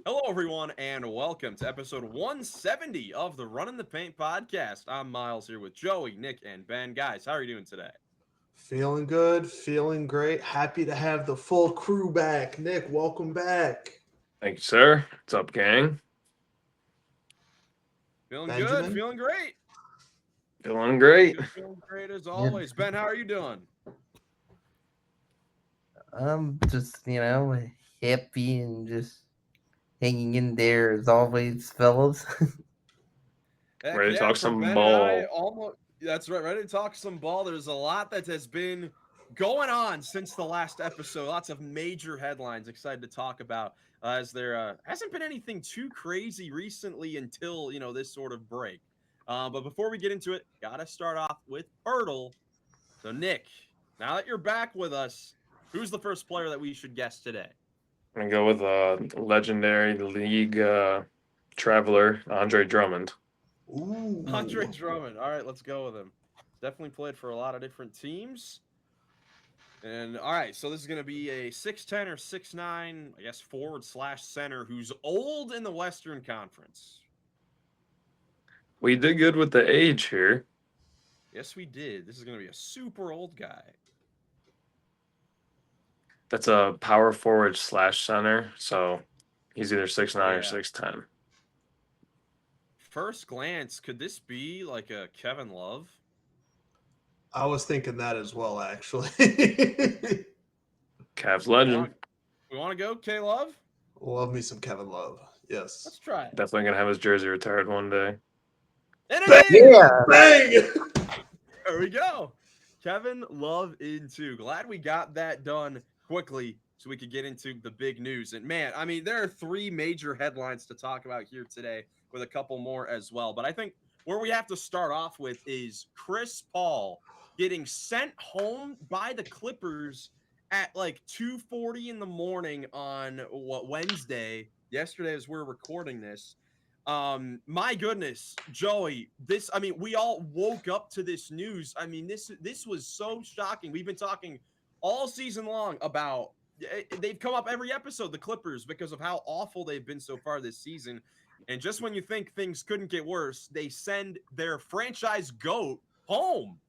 Hello, everyone, and welcome to episode 170 of the Runnin the Paint podcast. I'm Miles here with Joey, Nick, and Ben. Guys, how are you doing today? Feeling good, feeling great. Happy to have the full crew back. Nick, welcome back. Thank you, sir. What's up, gang? Feeling good, Benjamin? feeling great. Feeling great. Feeling great as Yeah, always. Ben, how are you doing? I'm just, happy and just hanging in there as always, fellas. Heck Ready to yeah, talk for some Ben and I, ball. almost, that's right, ready to talk some ball. There's a lot that has been going on since the last episode. Lots of major headlines excited to talk about as there hasn't been anything too crazy recently until, this sort of break. But before we get into it, got to start off with POELTL. So, Nick, now that you're back with us, who's the first player that we should guess today? I'm gonna go with legendary league traveler Andre Drummond. Andre Ooh. Drummond. All right, let's go with him. Definitely played for a lot of different teams. And all right, so this is going to be a 6'10 or 6'9, I guess, forward/center who's old in the Western Conference. We did good with the age here. Yes, we did. This is going to be a super old guy. That's a power forward slash center, so he's either 6'9" or Yeah. 6'10". First glance, could this be like a Kevin Love? I was thinking that as well, actually. Cavs We legend. want, we want to go K Love? Love me some Kevin Love. Yes. Let's try it. Definitely gonna have his jersey retired one day. And Bang! it is! Bang! There we go. Kevin Love in two. Glad we got that done quickly so we could get into the big news. And man, I mean, there are three major headlines to talk about here today with a couple more as well. But I think where we have to start off with is Chris Paul getting sent home by the Clippers at like 2:40 in the morning on Wednesday. Yesterday as we're recording this. My goodness, Joey, we all woke up to this news. I mean, this was so shocking. We've been talking all season long about they've come up every episode, the Clippers, because of how awful they've been so far this season. And just when you think things couldn't get worse, they send their franchise GOAT home.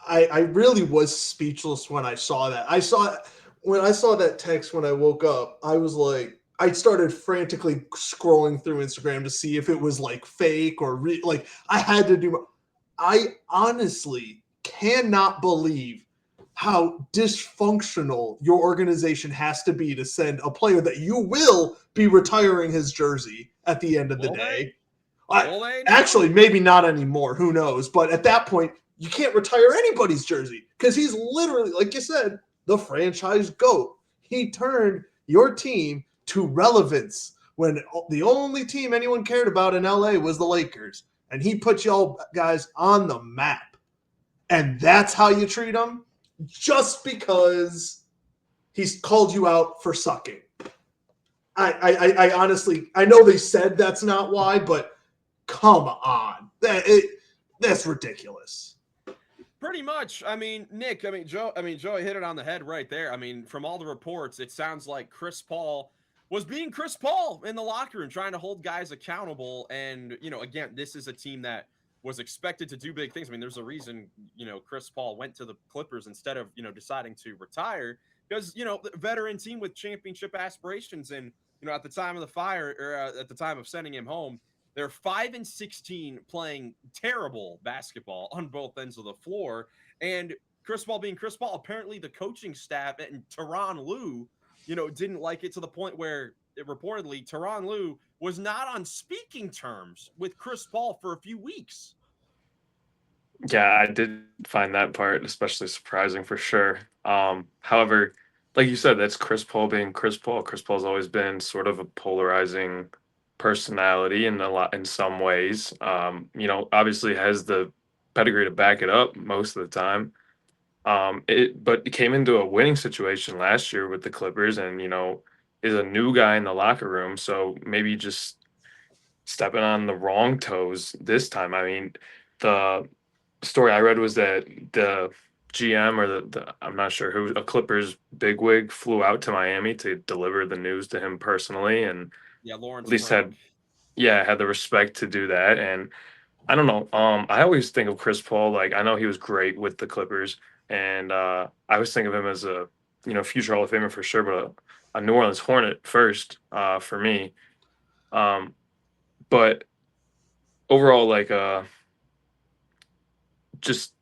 I really was speechless when I saw that. When I saw that text when I woke up, I was like, I started frantically scrolling through Instagram to see if it was like fake or like I had to do. I honestly cannot believe how dysfunctional your organization has to be to send a player that you will be retiring his jersey at the end of the Will they? day. I, Will they now? actually, maybe not anymore. Who knows? But at that point, you can't retire anybody's jersey because he's literally, like you said, the franchise GOAT. He turned your team to relevance when the only team anyone cared about in LA was the Lakers. And he put y'all guys on the map. And that's how you treat him? Just because he's called you out for sucking. I honestly, I know they said that's not why, but come on. That's ridiculous. Pretty much. I mean, Nick, Joey hit it on the head right there. I mean, from all the reports, it sounds like Chris Paul was being Chris Paul in the locker room, trying to hold guys accountable. And, again, this is a team that was expected to do big things. I mean, there's a reason, Chris Paul went to the Clippers instead of, deciding to retire because, the veteran team with championship aspirations. And, at the time of the fire or at the time of sending him home, they're 5-16 playing terrible basketball on both ends of the floor. And Chris Paul being Chris Paul, apparently the coaching staff and Tyronn Lue, didn't like it to the point where reportedly Tyronn Lue was not on speaking terms with Chris Paul for a few weeks. Yeah, I did find that part especially surprising for sure. However, like you said, that's Chris Paul being Chris Paul. Chris Paul's always been sort of a polarizing personality in some ways. Obviously has the pedigree to back it up most of the time. But it came into a winning situation last year with the Clippers, and is a new guy in the locker room, so maybe just stepping on the wrong toes this time. I mean, the story I read was that the GM or the I'm not sure who, a Clippers bigwig flew out to Miami to deliver the news to him personally, and Yeah, at Lawrence least Frank. had the respect to do that. And I don't know. I always think of Chris Paul, like I know he was great with the Clippers, and I always think of him as a future Hall of Famer for sure, but a New Orleans Hornet first for me. But overall, like just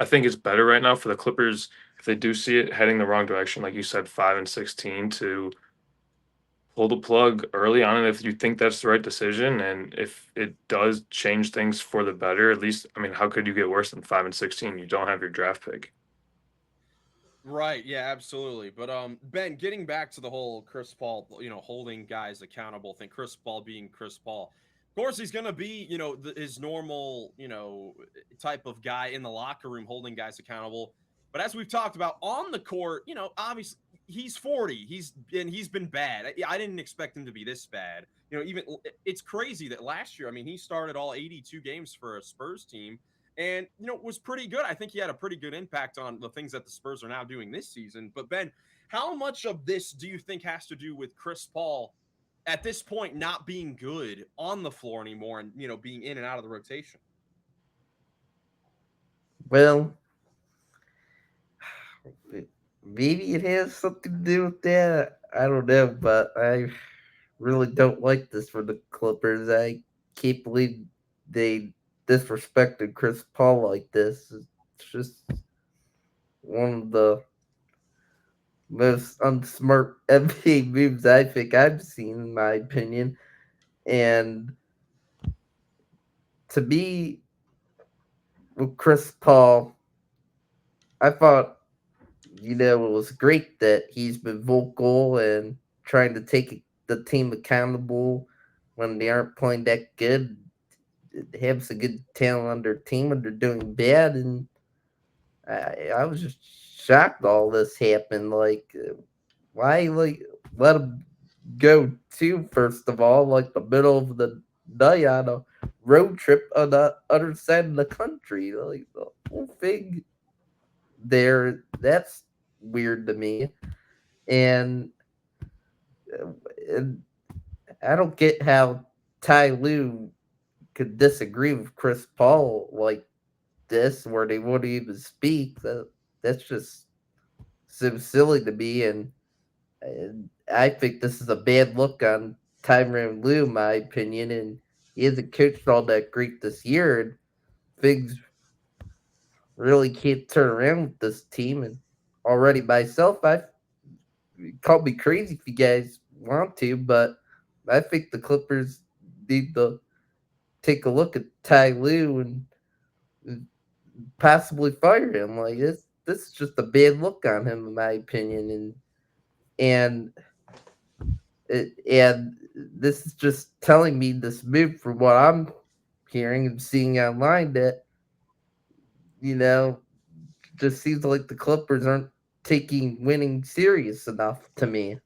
I think it's better right now for the Clippers if they do see it heading the wrong direction, like you said, 5-16, to pull the plug early on. And if you think that's the right decision, and if it does change things for the better, at least, I mean, how could you get worse than 5-16? You don't have your draft pick. Right. Yeah, absolutely. But Ben, getting back to the whole Chris Paul, holding guys accountable thing, Chris Paul being Chris Paul. Of course, he's going to be, his normal, type of guy in the locker room holding guys accountable. But as we've talked about on the court, obviously he's 40. He's been bad. I didn't expect him to be this bad. Even it's crazy that last year, I mean, he started all 82 games for a Spurs team and was pretty good. I think he had a pretty good impact on the things that the Spurs are now doing this season. But Ben, how much of this do you think has to do with Chris Paul at this point not being good on the floor anymore and being in and out of the rotation? Well, maybe it has something to do with that. I don't know, but I really don't like this for the Clippers. I can't believe they disrespected Chris Paul like this. It's just one of the most unsmart NBA moves I think I've seen, in my opinion. And to me, with Chris Paul, I thought, it was great that he's been vocal and trying to take the team accountable when they aren't playing that good. Have some good talent on their team when they're doing bad. And I was just shocked all this happened. Like, why, like, let him go to, first of all, like the middle of the night on a road trip on the other side of the country? Like, the whole thing there, that's weird to me. And, and I don't get how Ty Lue could disagree with Chris Paul like this, where they wouldn't even speak. That's just so silly to me. And I think this is a bad look on Tyronn Lue, in my opinion. And he hasn't coached all that great this year. And things really can't turn around with this team. And already myself, I call me crazy if you guys want to, but I think the Clippers need to take a look at Ty Lue and possibly fire him. Like, this is just a bad look on him, in my opinion. And and this is just telling me, this move, from what I'm hearing and seeing online, that you know just seems like the Clippers aren't taking winning serious enough to me.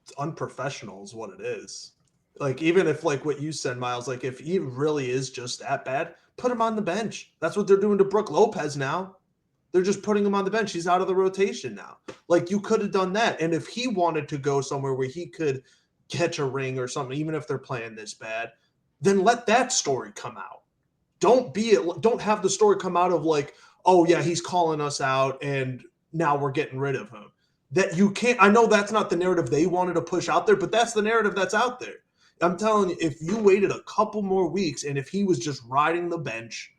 It's unprofessional is what it is. Like, even if, like what you said, Miles, like if he really is just that bad, put him on the bench. That's what they're doing to Brook Lopez now. They're just putting him on the bench. He's out of the rotation now. Like, you could have done that. And if he wanted to go somewhere where he could catch a ring or something, even if they're playing this bad, then let that story come out. Don't have the story come out of like, oh yeah, he's calling us out and now we're getting rid of him. That you can't. I know that's not the narrative they wanted to push out there, but that's the narrative that's out there. I'm telling you, if you waited a couple more weeks and if he was just riding the bench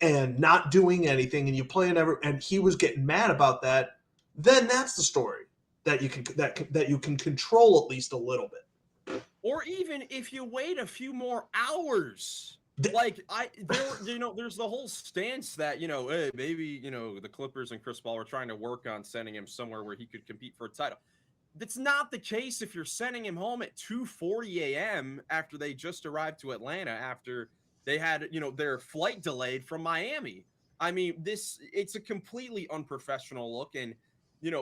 and not doing anything and you playing and he was getting mad about that, then that's the story that you can control at least a little bit. Or even if you wait a few more hours. Like there's the whole stance that hey, maybe the Clippers and Chris Paul were trying to work on sending him somewhere where he could compete for a title. That's not the case if you're sending him home at 2:40 a.m. after they just arrived to Atlanta after they had their flight delayed from Miami. I mean, it's a completely unprofessional look, and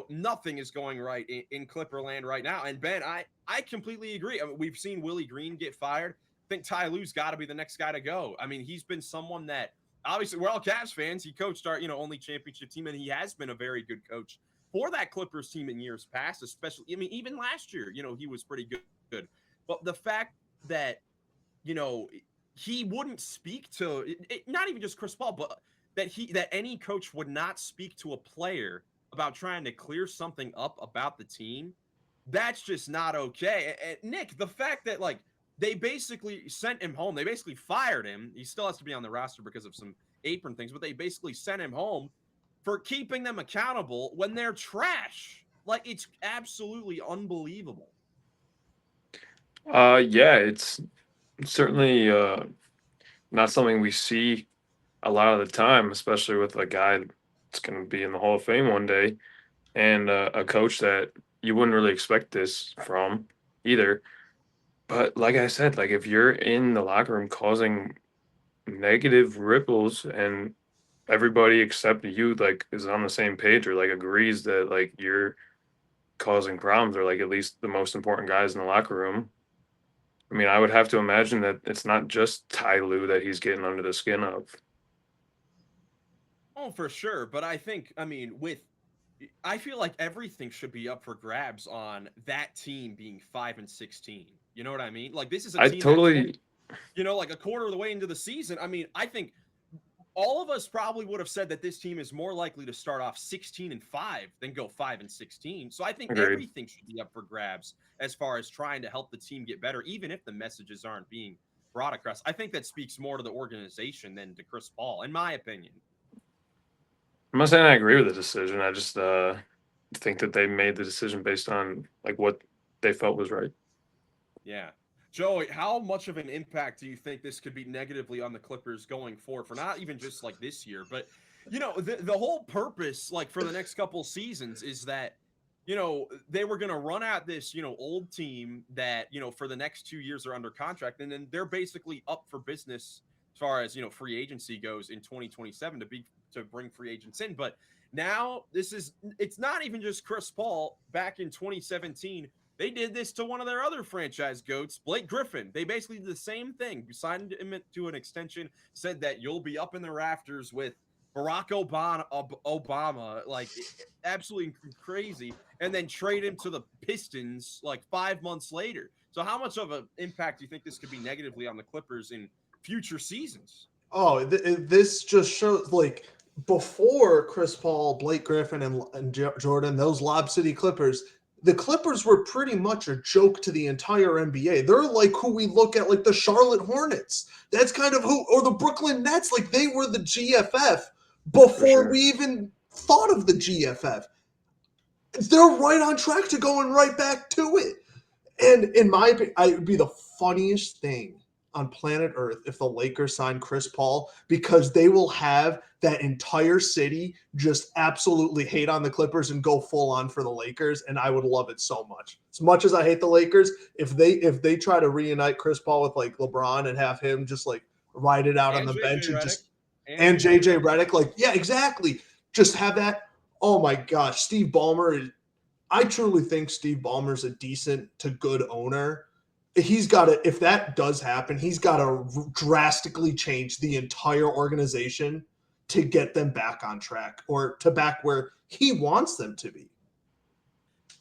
nothing is going right in Clipperland right now. And Ben, I completely agree. I mean, we've seen Willie Green get fired. I think Ty Lue's got to be the next guy to go. I mean, he's been someone that obviously we're all Cavs fans. He coached our, only championship team, and he has been a very good coach for that Clippers team in years past, especially, even last year, he was pretty good. But the fact that, he wouldn't speak to not even just Chris Paul, but that any coach would not speak to a player about trying to clear something up about the team, that's just not okay. And Nick, the fact that they basically sent him home, they basically fired him. He still has to be on the roster because of some apron things, but they basically sent him home for keeping them accountable when they're trash. It's absolutely unbelievable. Yeah, it's certainly not something we see a lot of the time, especially with a guy that's going to be in the Hall of Fame one day, and a coach that you wouldn't really expect this from either. But like I said, if you're in the locker room causing negative ripples and everybody except you is on the same page or agrees that you're causing problems, or at least the most important guys in the locker room, I mean, I would have to imagine that it's not just Ty Lue that he's getting under the skin of. Oh, for sure. But I think, I feel like everything should be up for grabs on that team being 5-16. You know what I mean? This is a I team totally, a quarter of the way into the season. I mean, I think all of us probably would have said that this team is more likely to start off 16-5 than go 5-16. So I think agreed. everything should be up for grabs as far as trying to help the team get better, even if the messages aren't being brought across. I think that speaks more to the organization than to Chris Paul, in my opinion. I'm not saying I agree with the decision. I just think that they made the decision based on what they felt was right. Yeah. Joey, how much of an impact do you think this could be negatively on the Clippers going forward, for not even just this year, but the whole purpose for the next couple seasons is that they were going to run out this old team that for the next 2 years are under contract, and then they're basically up for business as far as free agency goes in 2027 to bring free agents in. But now it's not even just Chris Paul. Back in 2017, they did this to one of their other franchise goats, Blake Griffin. They basically did the same thing. Signed him to an extension, said that you'll be up in the rafters with Barack Obama, absolutely crazy, and then trade him to the Pistons 5 months later. So how much of an impact do you think this could be negatively on the Clippers in future seasons? Oh, this just shows before Chris Paul, Blake Griffin, and Jordan, those Lob City Clippers, the Clippers were pretty much a joke to the entire NBA. They're who we look at, the Charlotte Hornets. That's kind of or the Brooklyn Nets. They were the GFF before we even thought of the GFF. They're right on track to going right back to it. And in my opinion, it would be the funniest thing on planet Earth if the Lakers sign Chris Paul, because they will have that entire city just absolutely hate on the Clippers and go full on for the Lakers, and I would love it so much. As much as I hate the Lakers, if they try to reunite Chris Paul with LeBron and have him just ride it out on the bench and JJ Redick, yeah, exactly. Just have that. Oh my gosh, Steve Ballmer. I truly think Steve Ballmer's a decent to good owner. He's got to, if that does happen, he's got to drastically change the entire organization to get them back on track, or to back where he wants them to be.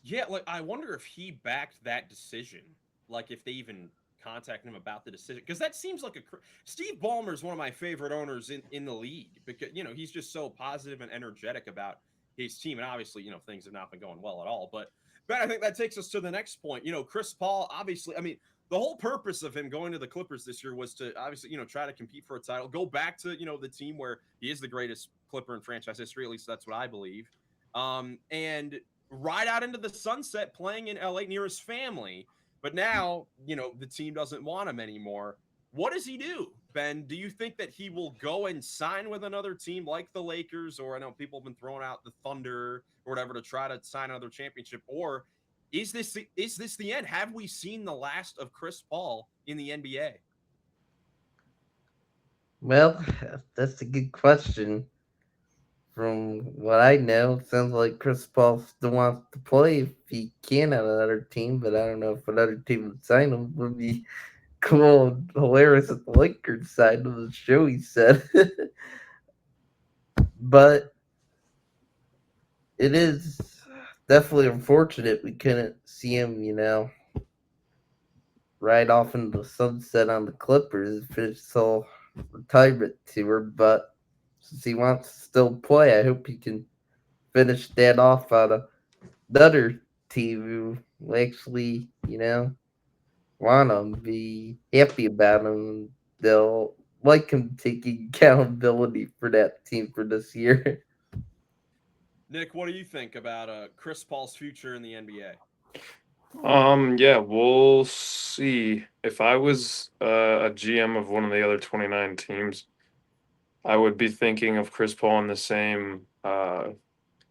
Yeah, I wonder if he backed that decision. If they even contacted him about the decision, because that seems like Steve Ballmer is one of my favorite owners in the league, because he's just so positive and energetic about his team, and obviously things have not been going well at all. But I think that takes us to the next point. Chris Paul, obviously, I mean, the whole purpose of him going to the Clippers this year was to obviously try to compete for a title, go back to the team where he is the greatest Clipper in franchise history, at least that's what I believe, and ride out into the sunset playing in LA near his family. But now the team doesn't want him anymore. What does he do, Ben? Do you think that he will go and sign with another team like the Lakers, or I know people have been throwing out the Thunder or whatever to try to sign another championship, or is this the end? Have we seen the last of Chris Paul in the NBA? Well, that's a good question. From what I know, it sounds like Chris Paul still wants to play if he can on another team, but I don't know if another team would sign him. Would be cool and hilarious at the Lakers side of the show, he said. But it is definitely unfortunate we couldn't see him, ride off into the sunset on the Clippers and finish his whole retirement tour. But since he wants to still play, I hope he can finish that off on another team who will actually, want him, be happy about him. They'll like him taking accountability for that team for this year. Nick, what do you think about Chris Paul's future in the NBA? Yeah, we'll see. If I was a GM of one of the other 29 teams, I would be thinking of Chris Paul in the same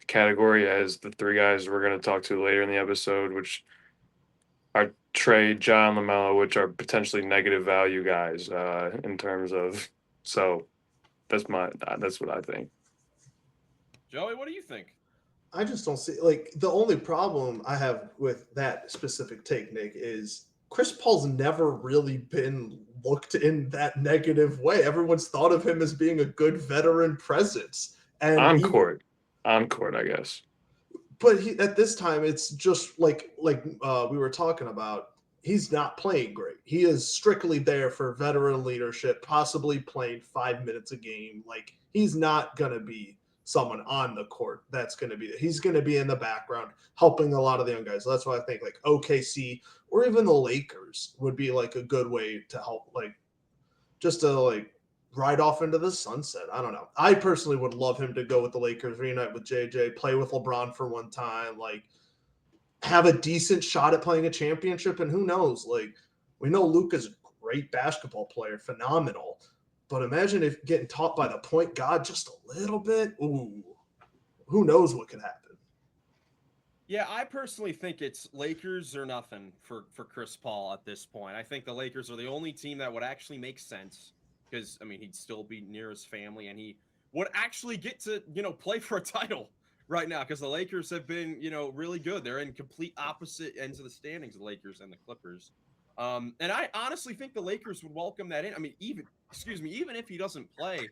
category as the three guys we're going to talk to later in the episode, which are TRAE, John, LaMelo, which are potentially negative value guys in terms of. So that's what I think. Joey, what do you think? I just don't see like the only problem I have with that specific take, Nick, is Chris Paul's never really been looked in that negative way. Everyone's thought of him as being a good veteran presence. And On court, I guess. but at this time it's just like we were talking about, he's not playing great. He is strictly there for veteran leadership, possibly playing 5 minutes a game. Like he's not going to be someone on the court that's going to be, he's going to be in the background helping a lot of the young guys. So that's why I think like OKC or even the Lakers would be like a good way to help, like just to like ride off into the sunset. I don't know. I personally would love him to go with the Lakers, reunite with JJ, play with LeBron for one time, like have a decent shot at playing a championship. And who knows, like we know Luka's a great basketball player, phenomenal. But imagine if getting taught by the point guard just a little bit. Ooh, who knows what could happen. Yeah, I personally think it's Lakers or nothing for Chris Paul at this point. I think the Lakers are the only team that would actually make sense because, I mean, he'd still be near his family and he would actually get to, play for a title right now because the Lakers have been, really good. They're in complete opposite ends of the standings, the Lakers and the Clippers. And I honestly think the Lakers would welcome that in. I mean, even if he doesn't play,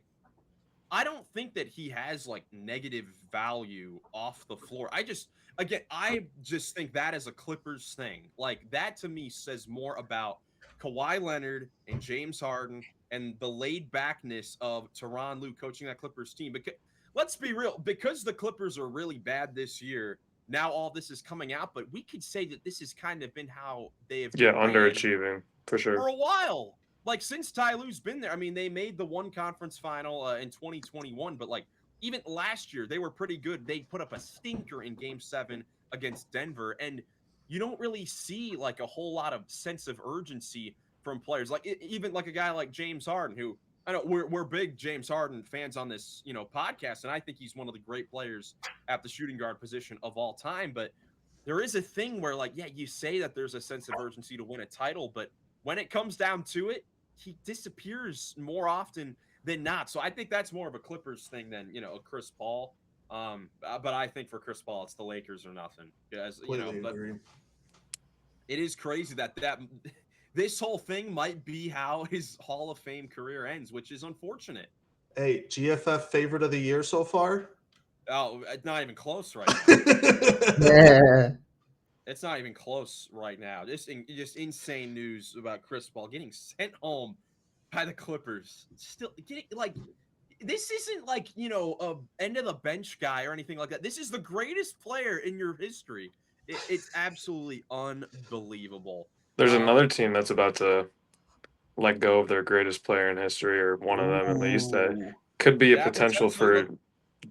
I don't think that he has like negative value off the floor. I just think that is a Clippers thing. Like that to me says more about Kawhi Leonard and James Harden and the laid backness of Tyronn Lue coaching that Clippers team. Because let's be real, because the Clippers are really bad this year, now all this is coming out, but we could say that this has kind of been how they have Underachieving for sure for a while. Like since Ty Lue's been there, I mean, they made the one conference final in 2021, but like even last year they were pretty good. They put up a stinker in Game 7 against Denver, and you don't really see like a whole lot of sense of urgency from players. Like even like a guy like James Harden, who I know we're big James Harden fans on this podcast, and I think he's one of the great players at the shooting guard position of all time. But there is a thing where like you say that there's a sense of urgency to win a title, but when it comes down to it, he disappears more often than not. So I think that's more of a Clippers thing than a Chris Paul. But I think for Chris Paul, it's the Lakers or nothing. Because but it is crazy that this whole thing might be how his Hall of Fame career ends, which is unfortunate. Hey, GFF favorite of the year so far? Oh, it's not even close right now. Yeah. It's not even close right now. Just insane news about Chris Paul getting sent home by the Clippers. Still getting like this isn't like a end of the bench guy or anything like that. This is the greatest player in your history. It's absolutely unbelievable. There's another team that's about to let go of their greatest player in history, or one of them at least, that could be a potential for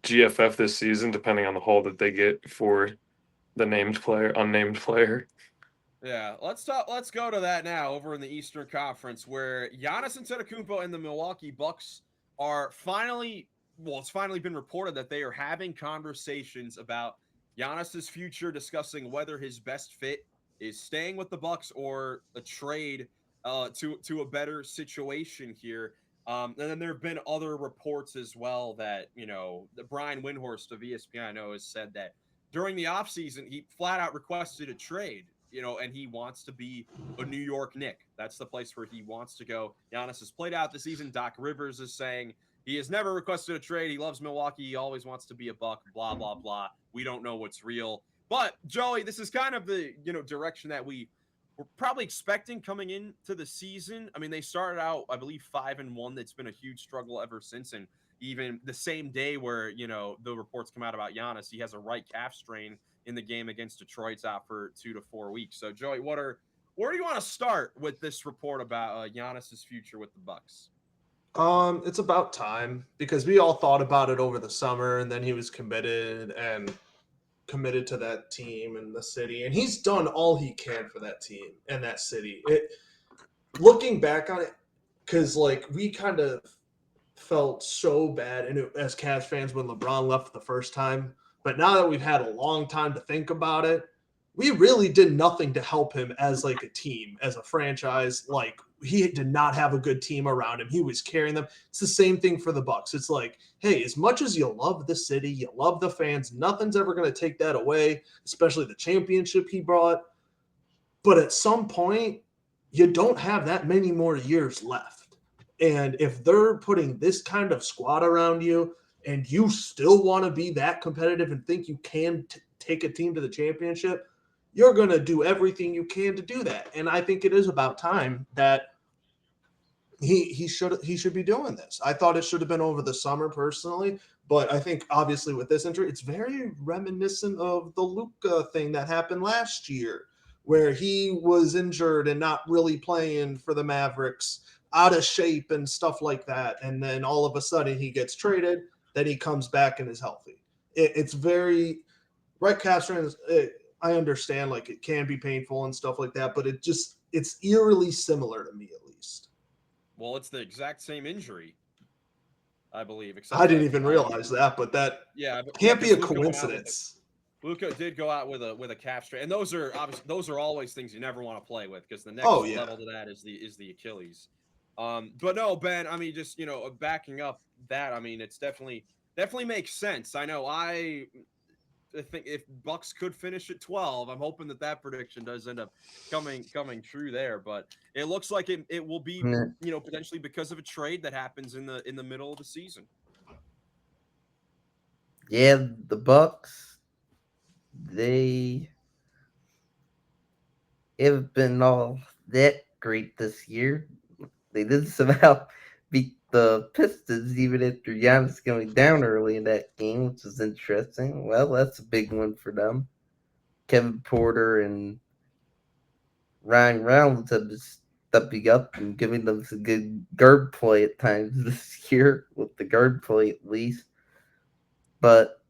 GFF this season, depending on the hold that they get for the unnamed player. Yeah, let's go to that now over in the Eastern Conference, where Giannis Antetokounmpo and the Milwaukee Bucks are finally, it's finally been reported that they are having conversations about Giannis's future, discussing whether his best fit is staying with the Bucks or a trade to a better situation here. And then there have been other reports as well that, the Brian Windhorst of ESPN, I know, has said that during the offseason, he flat out requested a trade, and he wants to be a New York Knick. That's the place where he wants to go. Giannis has played out the season. Doc Rivers is saying he has never requested a trade. He loves Milwaukee. He always wants to be a Buck, blah, blah, blah. We don't know what's real. But, Joey, this is kind of the, direction that we're probably expecting coming into the season. I mean, they started out, I believe, 5-1. That's been a huge struggle ever since. And even the same day where, the reports come out about Giannis, he has a right calf strain in the game against Detroit's out for 2 to 4 weeks. So, Joey, where do you want to start with this report about Giannis's future with the Bucks? It's about time, because we all thought about it over the summer, and then he was committed to that team and the city, and he's done all he can for that team and that city. Looking back on it, because we kind of felt so bad as Cavs fans when LeBron left the first time, but now that we've had a long time to think about it, we really did nothing to help him as a team, as a franchise. He did not have a good team around him. He was carrying them. It's the same thing for the Bucks. It's hey, as much as you love the city, you love the fans, nothing's ever going to take that away, especially the championship he brought. But at some point, you don't have that many more years left. And if they're putting this kind of squad around you and you still want to be that competitive and think you can take a team to the championship, you're going to do everything you can to do that. And I think it is about time that he should be doing this. I thought it should have been over the summer personally, but I think obviously with this injury, it's very reminiscent of the Luka thing that happened last year, where he was injured and not really playing for the Mavericks, out of shape and stuff like that. And then all of a sudden he gets traded, then he comes back and is healthy. It's very right. Castro, I understand it can be painful and stuff like that, but it's eerily similar to me at least. Well, it's the exact same injury, I believe. I didn't even realize that, but that can't be a coincidence. Luka did go out with a calf strain, and those are always things you never want to play with, because the next level to that is the Achilles. But no, Ben, I mean, just backing up that, I mean, it's definitely makes sense. I know I think if Bucks could finish at 12, I'm hoping that prediction does end up coming true there. But it looks like it will be potentially because of a trade that happens in the middle of the season. Yeah, the Bucks, they haven't been all that great this year. They did somehow beat the Pistons even after Giannis going down early in that game, which is interesting. Well, that's a big one for them. Kevin Porter and Ryan Reynolds have been stepping up and giving them some good guard play at times this year, with the guard play at least. But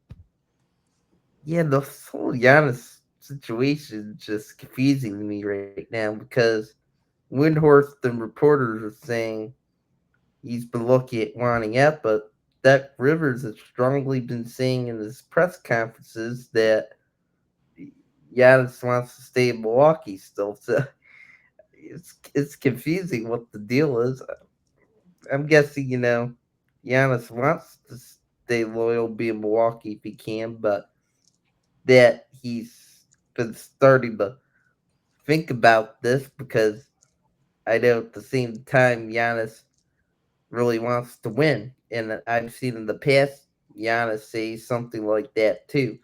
yeah, the whole Giannis situation is just confusing to me right now, because Windhorst and reporters are saying he's been looking at wanting out, but Doc Rivers has strongly been saying in his press conferences that Giannis wants to stay in Milwaukee still. So it's confusing what the deal is. I'm guessing, Giannis wants to stay loyal, be in Milwaukee if he can, but that he's been starting to think about this, because I know at the same time Giannis really wants to win. And I've seen in the past Giannis say something like that too.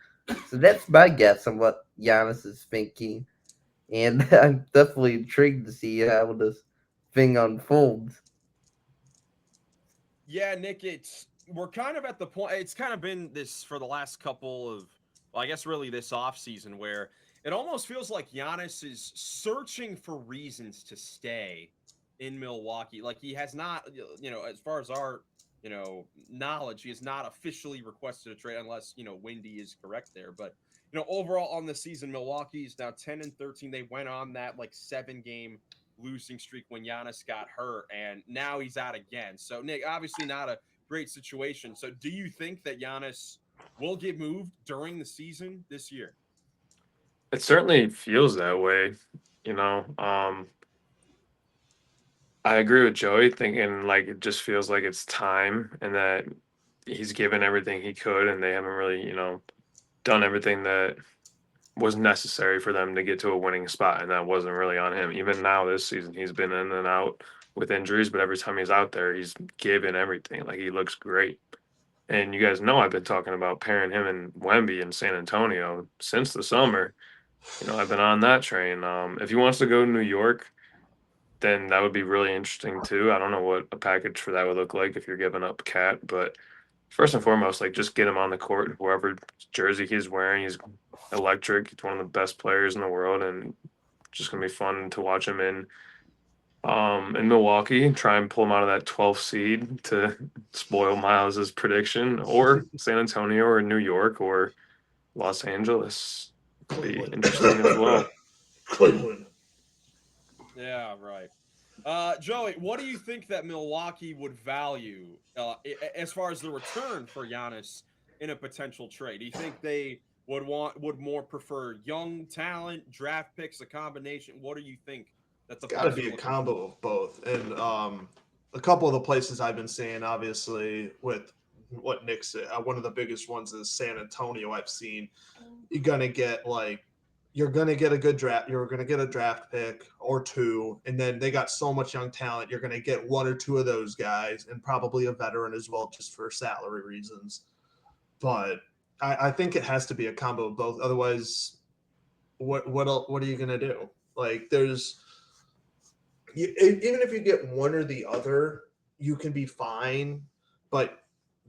So that's my guess on what Giannis is thinking. And I'm definitely intrigued to see how this thing unfolds. Yeah, Nick, we're kind of at the point. It's kind of been this for the last couple of, well, I guess really this offseason, where it almost feels like Giannis is searching for reasons to stay in Milwaukee. Like, he has not, as far as our, knowledge, he has not officially requested a trade, unless, Wendy is correct there. But, overall on the season, Milwaukee is now 10-13. They went on that 7-game losing streak when Giannis got hurt, and now he's out again. So, Nick, obviously not a great situation. So do you think that Giannis will get moved during the season this year? It certainly feels that way, I agree with Joey, thinking it just feels like it's time, and that he's given everything he could, and they haven't really, done everything that was necessary for them to get to a winning spot, and that wasn't really on him. Even now this season, he's been in and out with injuries, but every time he's out there, he's given everything. Like, he looks great. And you guys know I've been talking about pairing him and Wemby in San Antonio since the summer. I've been on that train. If he wants to go to New York, then that would be really interesting too. I don't know what a package for that would look like if you're giving up Cat, but first and foremost, like, just get him on the court. Whoever jersey he's wearing, he's electric. He's one of the best players in the world, and just gonna be fun to watch him in Milwaukee. Try and pull him out of that 12th seed to spoil Miles's prediction, or San Antonio, or New York, or Los Angeles. It'll be interesting as well. Cleveland. Yeah, right. Joey, what do you think that Milwaukee would value as far as the return for Giannis in a potential trade? Do you think they would more prefer young talent, draft picks, a combination? What do you think that the It's got to be a combo of both? And a couple of the places I've been seeing, obviously, with what Nick said, one of the biggest ones is San Antonio. I've seen you're gonna get a good draft. You're gonna get a draft pick or two, and then they got so much young talent. You're gonna get one or two of those guys, and probably a veteran as well, just for salary reasons. But I think it has to be a combo of both. Otherwise, what are you gonna do? Like, even if you get one or the other, you can be fine. But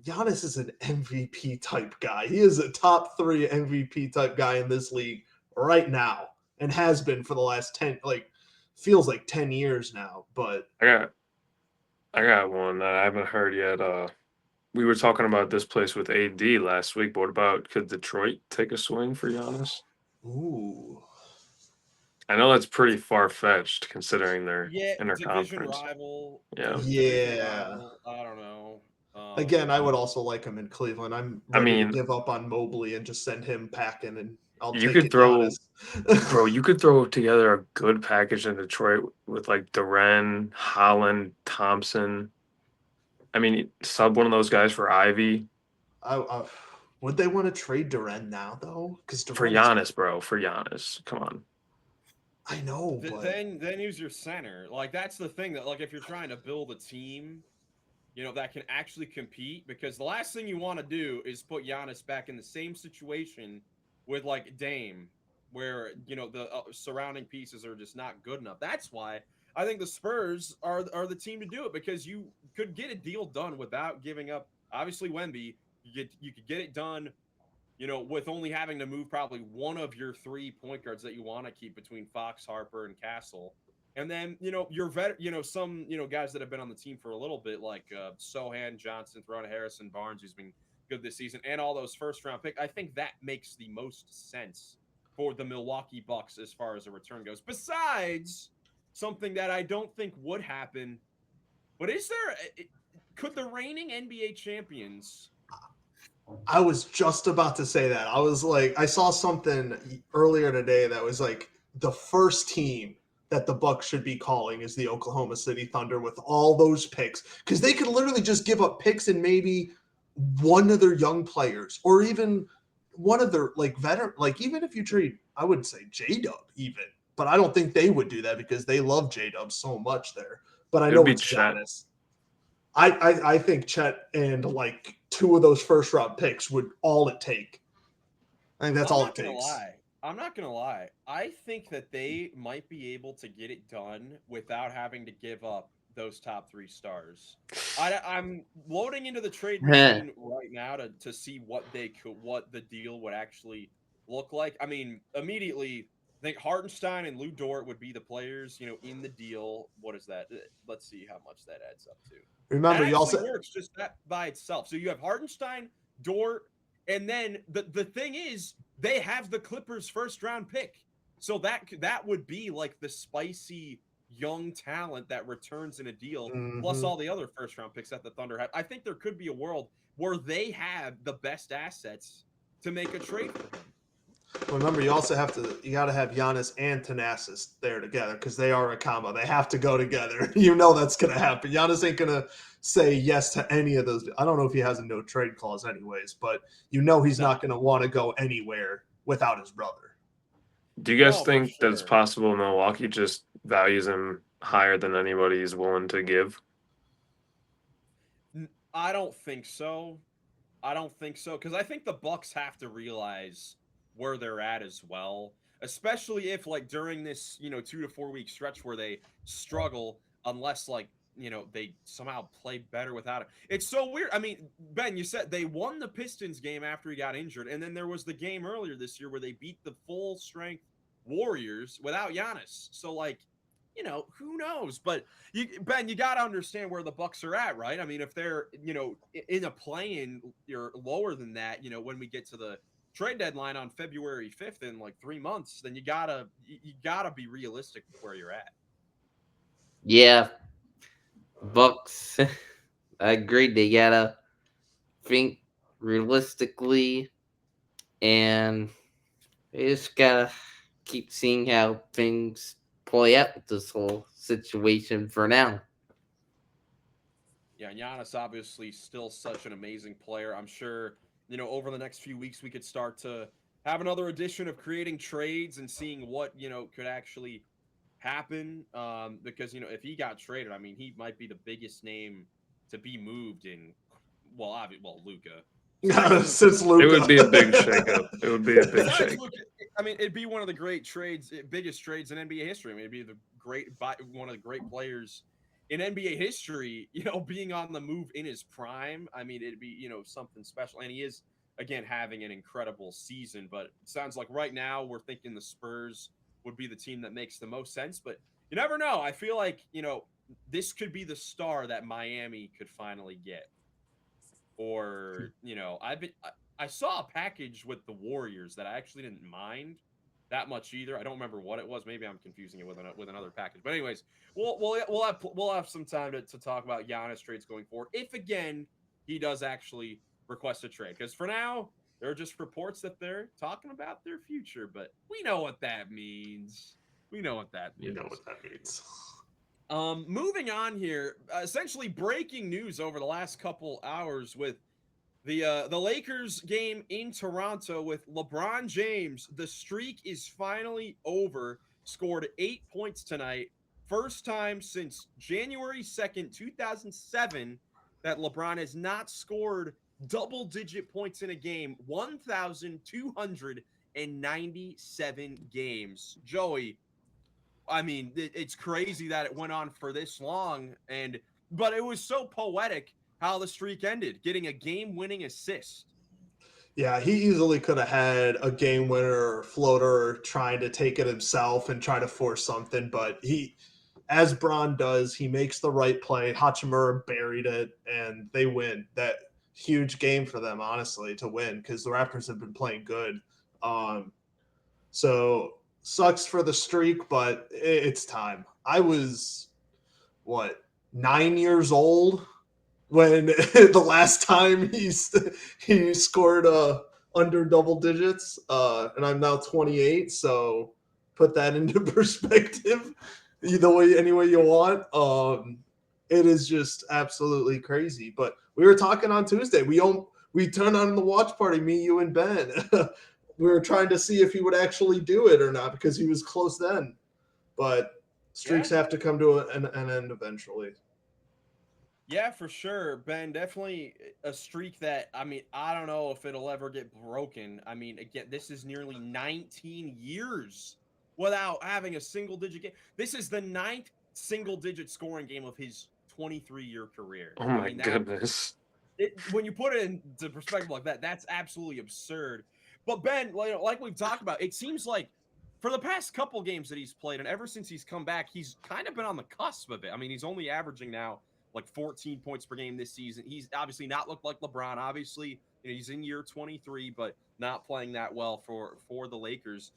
Giannis is an MVP type guy. He is a top 3 MVP type guy in this league right now, and has been for the last 10, feels like 10 years now. But I got one that I haven't heard yet. We were talking about this place with AD last week, but what about, could Detroit take a swing for Giannis? ooh, I know that's pretty far-fetched considering their division interconference. rival. Yeah. Rival, I don't know. Again, I would also like him in Cleveland. I'm ready to give up on Mobley and just send him packing, and I'll take it. Bro, you could throw together a good package in Detroit with like Duren, Holland, Thompson. I mean, sub one of those guys for Ivy. Would they want to trade Duren now, though? Because for Giannis, bro, for Giannis, come on. I know, but then use your center. Like, that's the thing, that, like, if you're trying to build a team, that can actually compete, because the last thing you want to do is put Giannis back in the same situation with, like, Dame, where, the surrounding pieces are just not good enough. That's why I think the Spurs are the team to do it, because you could get a deal done without giving up, obviously, Wemby. You could get it done, with only having to move probably one of your 3 point guards that you want to keep between Fox, Harper, and Castle. And then, your some, guys that have been on the team for a little bit, like Sohan, Johnson, Throna, Harrison, Barnes, who's been good this season, and all those first-round picks. I think that makes the most sense for the Milwaukee Bucks as far as a return goes. Besides something that I don't think would happen, but could the reigning NBA champions... I was just about to say that. I was like, I saw something earlier today that was like, the first team that the Bucks should be calling is the Oklahoma City Thunder with all those picks, because they could literally just give up picks and maybe one of their young players, or even one of their veteran. Like, even if you trade, I wouldn't say J-Dub even, but I don't think they would do that because they love J-Dub so much there. But I know it's Giannis. I think Chet and 2 of those first round picks would all it take. I think that's all it takes. I'm not gonna lie. I think that they might be able to get it done without having to give up those top 3 stars. I'm loading into the trade machine right now to see what the deal would actually look like. I mean, immediately, I think Hartenstein and Lou Dort would be the players, in the deal. What is that? Let's see how much that adds up to. Remember, you also works just that by itself. So you have Hartenstein, Dort, and then the thing is, they have the Clippers' first-round pick. So that would be like the spicy young talent that returns in a deal, plus all the other first-round picks that the Thunder had. I think there could be a world where they have the best assets to make a trade for him. Remember, you got to have Giannis and Thanasis there together, because they are a combo. They have to go together. That's going to happen. Giannis ain't going to say yes to any of those. I don't know if he has a no trade clause anyways, but he's not going to want to go anywhere without his brother. Do you guys No, for think that it's sure. possible Milwaukee just values him higher than anybody is willing to give? I don't think so. I don't think so because I think the Bucks have to realize where they're at as well, especially if like during this 2 to 4 week stretch where they struggle, unless like they somehow play better without it. It's so weird. I mean, Ben, you said they won the Pistons game after he got injured, and then there was the game earlier this year where they beat the full strength Warriors without Giannis. So like, who knows? But Ben, you got to understand where the Bucks are at, right? I mean, if they're in a play-in, you're lower than that. When we get to the trade deadline on February 5th in like 3 months, then you gotta be realistic with where you're at. Yeah, Bucks. I agree. They gotta think realistically, and they just gotta keep seeing how things play out with this whole situation for now. Yeah, Giannis obviously still such an amazing player. I'm sure over the next few weeks we could start to have another edition of creating trades and seeing what could actually happen. Because if he got traded, I mean he might be the biggest name to be moved in. Well, Luca. Since It would be a big Luka. shakeup. It would be a big Besides shake. Luka, I mean, it'd be one of the great trades, biggest trades in NBA history. I mean, it'd be one of the great players in NBA history. Being on the move in his prime. I mean, it'd be something special. And he is again having an incredible season. But it sounds like right now we're thinking the Spurs would be the team that makes the most sense. But you never know. I feel like this could be the star that Miami could finally get. Or I saw a package with the Warriors that I actually didn't mind that much either. I don't remember what it was. Maybe I'm confusing it with another package. But anyways, we'll have some time to talk about Giannis trades going forward. If again he does actually request a trade, because for now there are just reports that they're talking about their future, but we know what that means. We know what that means. You know what that means. Moving on here, essentially breaking news over the last couple hours with the Lakers game in Toronto with LeBron James. The streak is finally over. Scored 8 points tonight. First time since January 2nd, 2007 that LeBron has not scored double-digit points in a game. 1,297 games. Joey, I mean, it's crazy that it went on for this long, but it was so poetic how the streak ended, getting a game-winning assist. Yeah, he easily could have had a game winner or floater trying to take it himself and try to force something, but he, as Braun does, he makes the right play. Hachimura buried it, and they win. That huge game for them, honestly, to win because the Raptors have been playing good. So sucks for the streak, but it's time. I was, 9 years old when the last time he scored under double digits, and I'm now 28. So put that into perspective, any way you want. It is just absolutely crazy. But we were talking on Tuesday. We turned on the watch party, me, you, and Ben. We were trying to see if he would actually do it or not because he was close then. But streaks have to come to an end eventually. Yeah, for sure, Ben. Definitely a streak that, I mean, I don't know if it'll ever get broken. I mean, again, this is nearly 19 years without having a single-digit game. This is the 9th single-digit scoring game of his 23-year career. Oh my goodness. When you put it into perspective like that, that's absolutely absurd. But Ben, like we've talked about, it seems like for the past couple games that he's played, and ever since he's come back, he's kind of been on the cusp of it. I mean, he's only averaging now like 14 points per game this season. He's obviously not looked like LeBron. Obviously, he's in year 23, but not playing that well for the Lakers.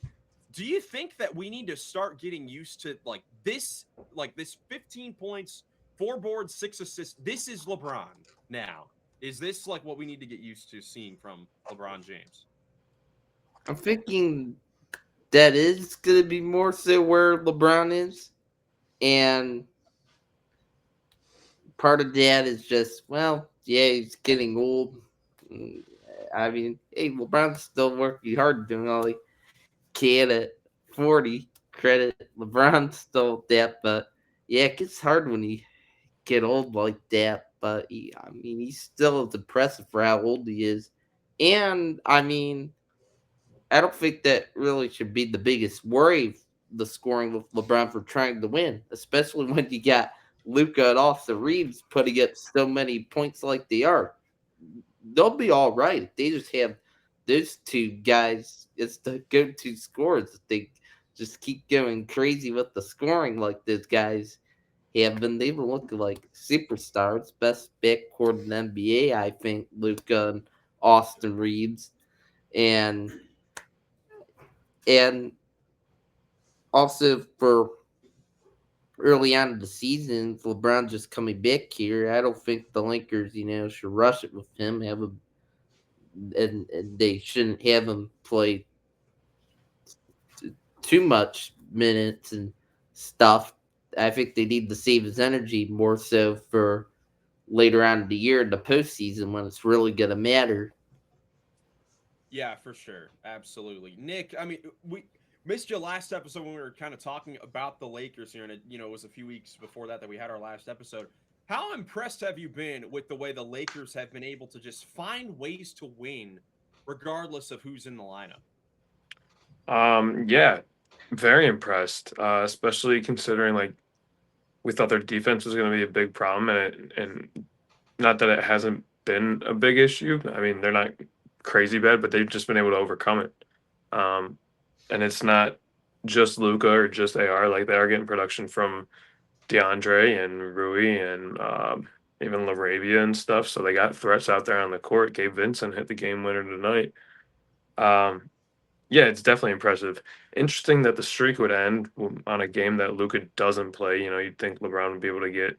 Do you think that we need to start getting used to this 15 points, 4 boards, 6 assists? This is LeBron now. Is this like what we need to get used to seeing from LeBron James? I'm thinking that is going to be more so where LeBron is. And part of that is just, he's getting old. I mean, hey, LeBron's still working hard doing all he can at 40. Credit LeBron stole that, but yeah, it gets hard when you get old like that. But I mean, he's still as impressive for how old he is. And I mean, I don't think that really should be the biggest worry, the scoring with LeBron for trying to win, especially when you got Luka and Austin Reeves putting up so many points like they are. They'll be all right if they just have those two guys as the go-to scorers. If they just keep going crazy with the scoring like those guys have been, they will look like superstars. Best backcourt in the NBA, I think, Luka and Austin Reeves. And also for early on in the season, LeBron just coming back here, I don't think the Lakers, should rush it with him, have him, and they shouldn't have him play too much minutes and stuff. I think they need to save his energy more so for later on in the year in the postseason when it's really gonna matter. Yeah, for sure. Absolutely. Nick, I mean, we missed your last episode when we were kind of talking about the Lakers here, and it was a few weeks before that we had our last episode. How impressed have you been with the way the Lakers have been able to just find ways to win regardless of who's in the lineup? Yeah, very impressed, especially considering like we thought their defense was going to be a big problem, and not that it hasn't been a big issue. I mean, they're not crazy bad, but they've just been able to overcome it. And it's not just Luca or just AR. Like they are getting production from DeAndre and Rui and even LaRavia and stuff. So they got threats out there on the court. Gabe Vincent hit the game winner tonight. Yeah, it's definitely impressive. Interesting that the streak would end on a game that Luca doesn't play. You'd think LeBron would be able to get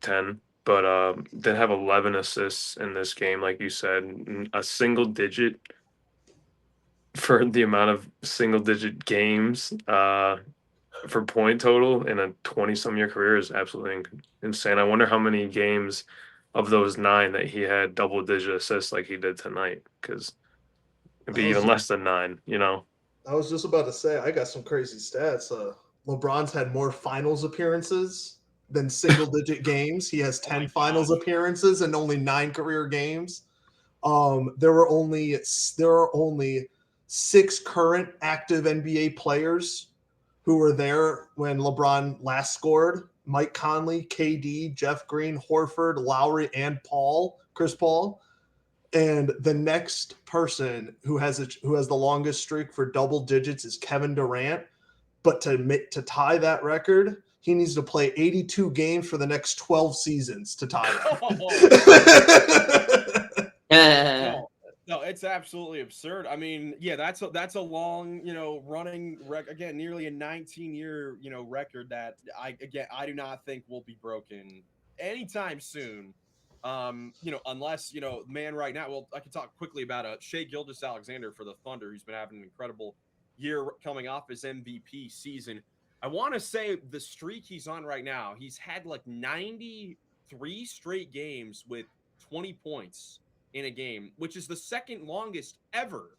10, but they have 11 assists in this game, like you said, a single digit for the amount of single digit games for point total in a 20-some year career is absolutely insane. I wonder how many games of those 9 that he had double digit assists like he did tonight, because it'd be even less than 9. I was just about to say, I got some crazy stats. LeBron's had more finals appearances than single digit games. He has 10 finals appearances and only 9 career games. There are only 6 current active NBA players who were there when LeBron last scored. Mike Conley, KD, Jeff Green, Horford, Lowry, and Chris Paul. And the next person who has the longest streak for double digits is Kevin Durant. But to tie that record, he needs to play 82 games for the next 12 seasons to tie that. No, it's absolutely absurd. I mean, yeah, that's a long, running again, nearly a 19-year, record that I do not think will be broken anytime soon. Unless, man right now, well, I can talk quickly about Shai Gilgeous-Alexander for the Thunder, who's been having an incredible year coming off his MVP season. I want to say the streak he's on right now, he's had like 93 straight games with 20 points in a game, which is the second longest ever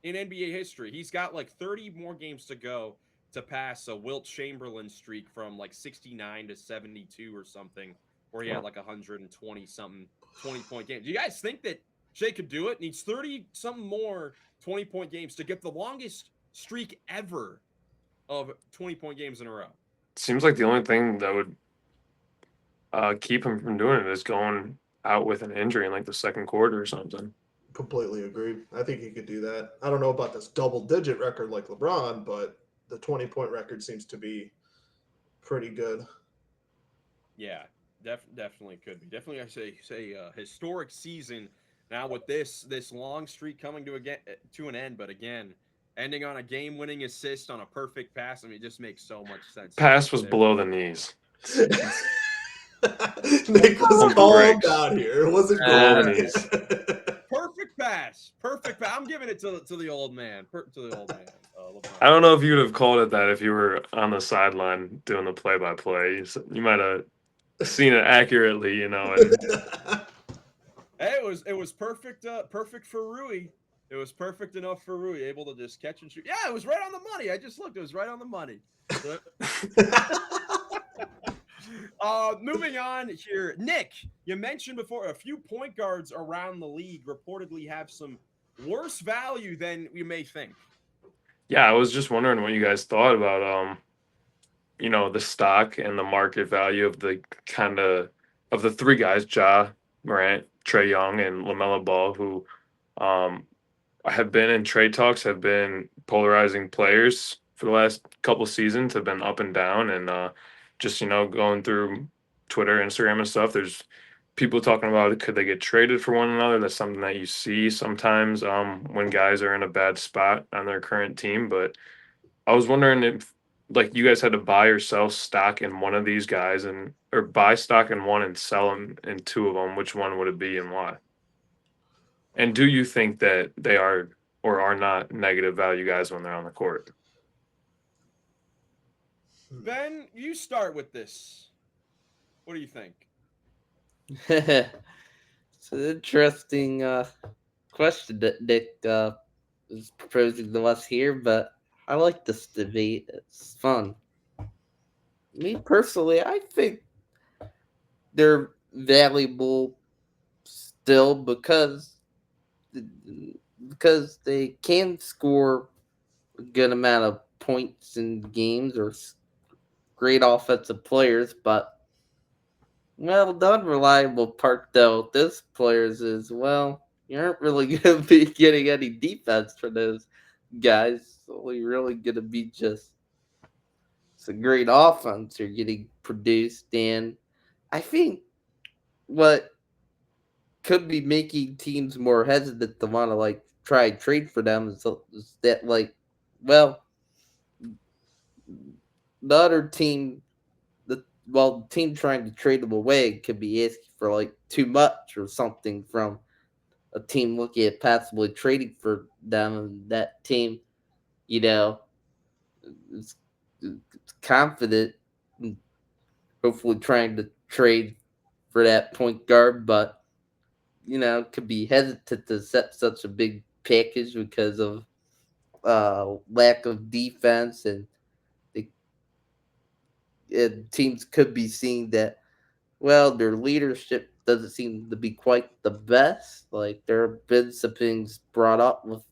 in NBA history. He's got like 30 more games to go to pass a Wilt Chamberlain streak from like 69 to 72 or something, where he had like 120 something 20-point games. Do you guys think that Shai could do it? Needs 30 something more 20-point games to get the longest streak ever of 20-point games in a row. Seems like the only thing that would keep him from doing it is going out with an injury in like the second quarter or something. Completely agree. I think he could do that. I don't know about this double-digit record like LeBron, but the 20-point record seems to be pretty good. Yeah, definitely could be. Definitely, I say historic season now with this long streak coming to an end. But again, ending on a game-winning assist on a perfect pass. I mean, it just makes so much sense. Pass was below the knees. Nick was calm down here. It wasn't below the knees. Perfect pass. I'm giving it to the old man. I don't know if you would have called it that if you were on the sideline doing the play-by-play. You might have seen it accurately, Hey, it was perfect. Perfect for Rui. It was perfect enough for Rui, able to just catch and shoot. Yeah, it was right on the money. I just looked. It was right on the money. So, moving on here. Nick, you mentioned before a few point guards around the league reportedly have some worse value than we may think. Yeah, I was just wondering what you guys thought about the stock and the market value of the three guys, Ja Morant, Trae Young, and LaMelo Ball, who um have been in trade talks, have been polarizing players for the last couple seasons, have been up and down, and just going through Twitter, Instagram, and stuff. There's people talking about could they get traded for one another. That's something that you see sometimes when guys are in a bad spot on their current team. But I was wondering if like you guys had to buy or sell stock in one of these guys, or buy stock in one and sell them in two of them. Which one would it be and why? And do you think that they are or are not negative value guys when they're on the court? Ben, you start with this. What do you think? It's an interesting question that Nick is proposing to us here, but I like this debate. It's fun. Me personally, I think they're valuable still because they can score a good amount of points in games or great offensive players, but well, the unreliable part though with those players is well, you aren't really going to be getting any defense for those guys. It's only really going to be just it's a great offense you're getting produced, and I think what could be making teams more hesitant to want to like try and trade for them is that like, well, the other team, the team trying to trade them away could be asking for like too much or something from a team looking at possibly trading for them, and that team, you know, is confident, and hopefully trying to trade for that point guard, but could be hesitant to set such a big package because of lack of defense, the teams could be seeing that. Well, their leadership doesn't seem to be quite the best. Like there have been some things brought up with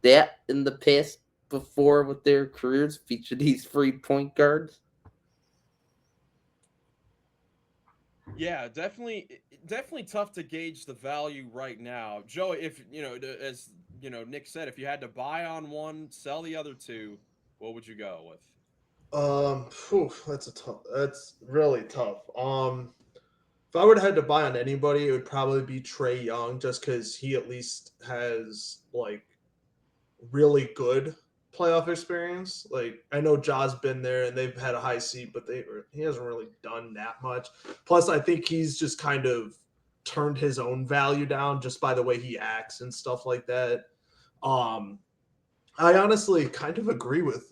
that in the past before with their careers, feature these free point guards. Yeah, definitely tough to gauge the value right now. Joe, if as Nick said, if you had to buy on one, sell the other two, what would you go with? That's really tough. If I would have had to buy on anybody, it would probably be Trae Young, just because he at least has like really good playoff experience. Like I know Ja's been there and they've had a high seat, but he hasn't really done that much. Plus, I think he's just kind of turned his own value down just by the way he acts and stuff like that. Um, I honestly kind of agree with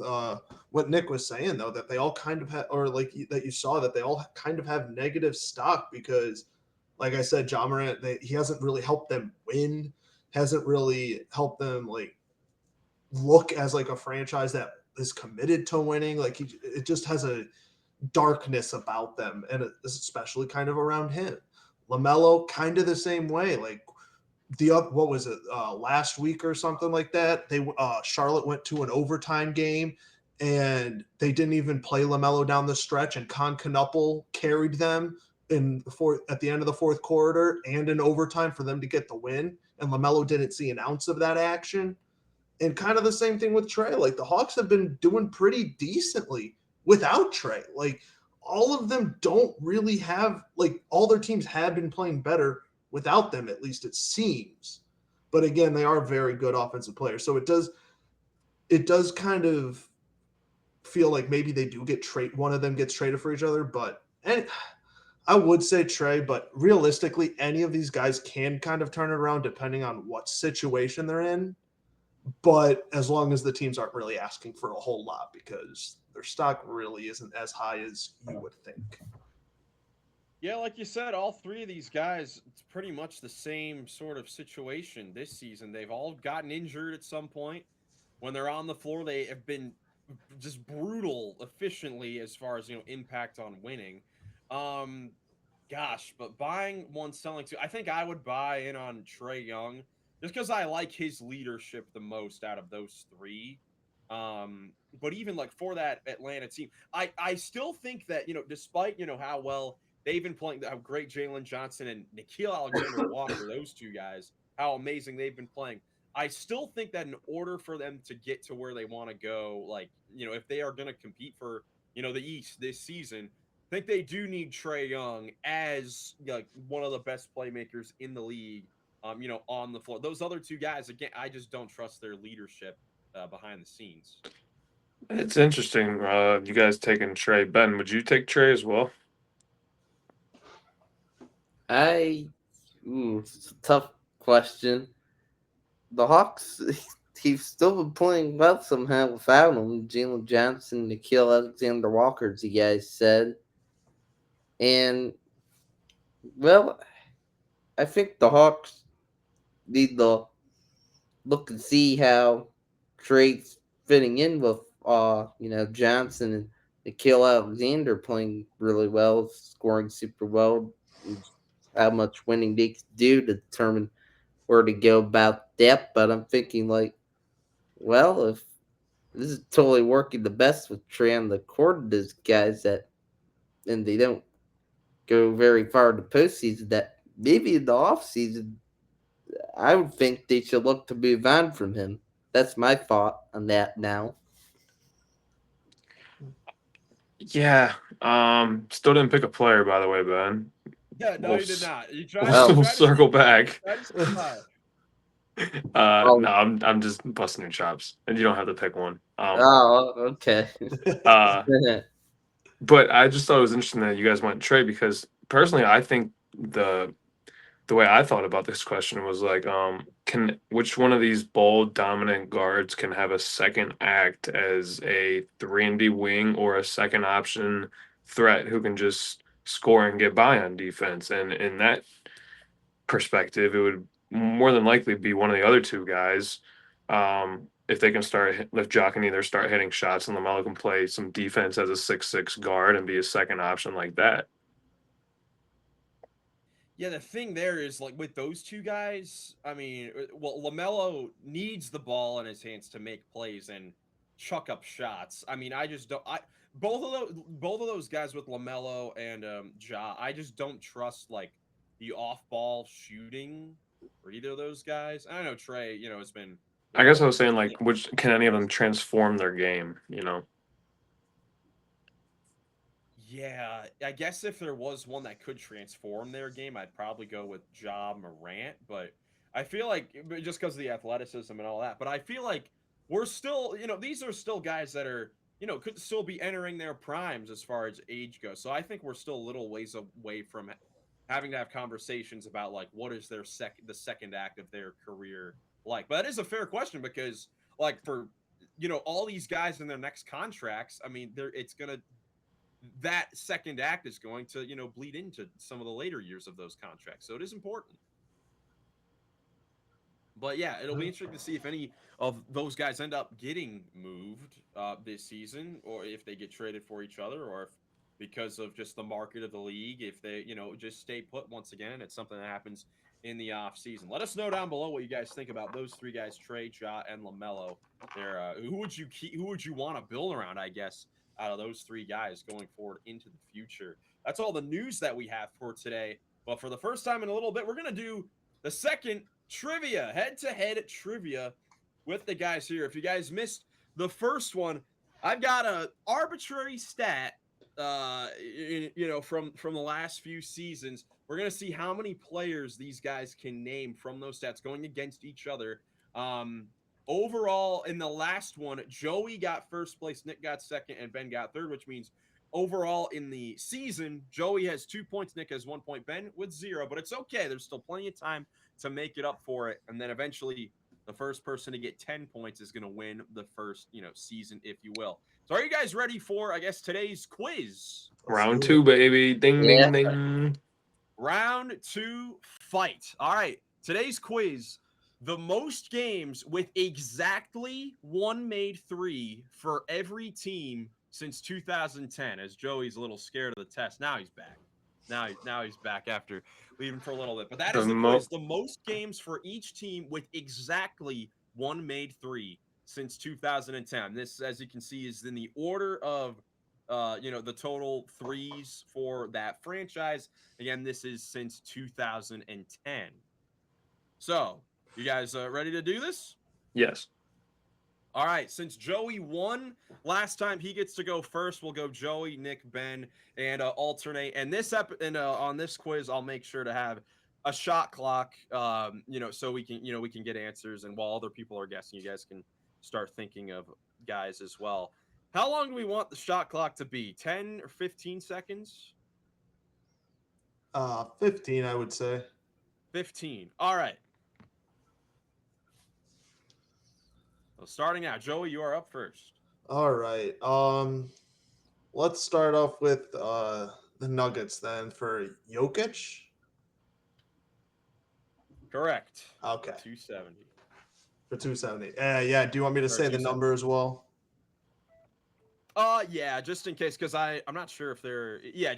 what Nick was saying, though, that they all kind of have, or like that you saw that they all kind of have negative stock because, like I said, Ja Morant, he hasn't really helped them win, hasn't really helped them like look as like a franchise that is committed to winning. Like it just has a darkness about them, and it's especially kind of around him. LaMelo, kind of the same way. Like what was it last week or something like that? They Charlotte went to an overtime game, and they didn't even play LaMelo down the stretch, and Concanupple carried them at the end of the fourth quarter and in overtime for them to get the win. And LaMelo didn't see an ounce of that action. And kind of the same thing with Trae. Like the Hawks have been doing pretty decently without Trae. Like all of them don't really have like all their teams have been playing better without them, at least it seems. But again, they are very good offensive players. So it does kind of feel like maybe they do get one of them gets traded for each other, and I would say Trae, but realistically, any of these guys can kind of turn it around depending on what situation they're in. But as long as the teams aren't really asking for a whole lot because their stock really isn't as high as you would think. Yeah, like you said, all three of these guys, it's pretty much the same sort of situation this season. They've all gotten injured at some point. When they're on the floor, they have been just brutal efficiently as far as, impact on winning. Um, Gosh, but buying one, selling two. I think I would buy in on Trae Young just because I like his leadership the most out of those three. But even like for that Atlanta team, I still think that despite how well they've been playing, how great Jalen Johnson and Nikhil Alexander Walker, those two guys, how amazing they've been playing. I still think that in order for them to get to where they want to go, like if they are going to compete for the East this season, I think they do need Trae Young as like one of the best playmakers in the league. On the floor. Those other two guys, again, I just don't trust their leadership behind the scenes. It's interesting. You guys taking Trey. Ben, would you take Trey as well? It's a tough question. The Hawks, he's still been playing well somehow without him. Jalen Johnson, Nikhil Alexander Walker, as you guys said. And, well, I think the Hawks need to look and see how Trade's fitting in with, Johnson and Nikhil Alexander playing really well, scoring super well, and how much winning they can do to determine where to go about that. But I'm thinking, like, well, if this is totally working the best with Trey on the court of those guys and they don't go very far in the postseason, that maybe in the offseason, I would think they should look to move on from him. That's my thought on that now. Yeah. Still didn't pick a player, by the way, Ben. Yeah, no, We'll, you did s- not. You we'll, tried. Oh, You we'll tried to circle sneak by. back. Tried to sneak by. No, oh, I'm just busting your chops, and you don't have to pick one. okay. Uh, but I just thought it was interesting that you guys went Trey because personally, I think the way I thought about this question was like, can which one of these bold, dominant guards can have a second act as a 3-and-D wing or a second option threat who can just score and get by on defense? And in that perspective, it would more than likely be one of the other two guys. If they can if Jock can either start hitting shots and LaMelo can play some defense as a 6'6" guard and be a second option like that. Yeah, the thing there is like with those two guys. I mean, well, Lamelo needs the ball in his hands to make plays and chuck up shots. I mean, I just don't. I both of those guys with Lamelo and Ja. I just don't trust like the off ball shooting for either of those guys. I know Trey. It's been I guess I was saying like, which can any of them transform their game? Yeah, I guess if there was one that could transform their game, I'd probably go with Ja Morant. But I feel like just because of the athleticism and all that. But I feel like we're still, these are still guys that are, could still be entering their primes as far as age goes. So I think we're still a little ways away from having to have conversations about like what is the second act of their career like. But that is a fair question because like for all these guys in their next contracts, I mean, it's gonna that second act is going to bleed into some of the later years of those contracts, so it is important. But yeah, it'll be interesting to see if any of those guys end up getting moved this season, or if they get traded for each other, or if because of just the market of the league, if they just stay put once again. It's something that happens in the off season. Let us know down below what you guys think about those three guys, Trae, Ja, and LaMelo. Who would you keep? Who would you want to build around? I guess out of those three guys going forward into the future. That's all the news that we have for today. But for the first time in a little bit, we're gonna do the second trivia, head-to-head trivia with the guys here. If you guys missed the first one, I've got a arbitrary stat from the last few seasons. We're going to see how many players these guys can name from those stats going against each other. Overall, in the last one, Joey got first place, Nick got second, and Ben got third, which means overall in the season, Joey has 2 points, Nick has 1 point, Ben with 0, but it's okay. There's still plenty of time to make it up for it. And then eventually the first person to get 10 points is going to win the first, season, if you will. So are you guys ready for, I guess, today's quiz? Round do 2, it. baby. Ding, Yeah. ding, ding. Round 2, fight. All right. Today's quiz: the most games with exactly one made three for every team since 2010. As Joey's a little scared of the test. Now he's back. Now he's back after leaving for a little bit. But that is The the mo- quiz: the most games for each team with exactly one made three since 2010. This, as you can see, is in the order of the total threes for that franchise. Again, this is since 2010. So, you guys ready to do this? Yes. All right. Since Joey won last time, he gets to go first. We'll go Joey, Nick, Ben, and alternate. And on this quiz, I'll make sure to have a shot clock. So we can get answers. And while other people are guessing, you guys can start thinking of guys as well. How long do we want the shot clock to be? 10 or 15 seconds? 15, I would say. 15. All right. So starting out, Joey, you are up first. All right. Let's start off with the Nuggets then for Jokic. Correct. Okay. 270. For 270. Yeah. Do you want me to Or say the 270. number as well? Yeah, just in case, because I'm not sure if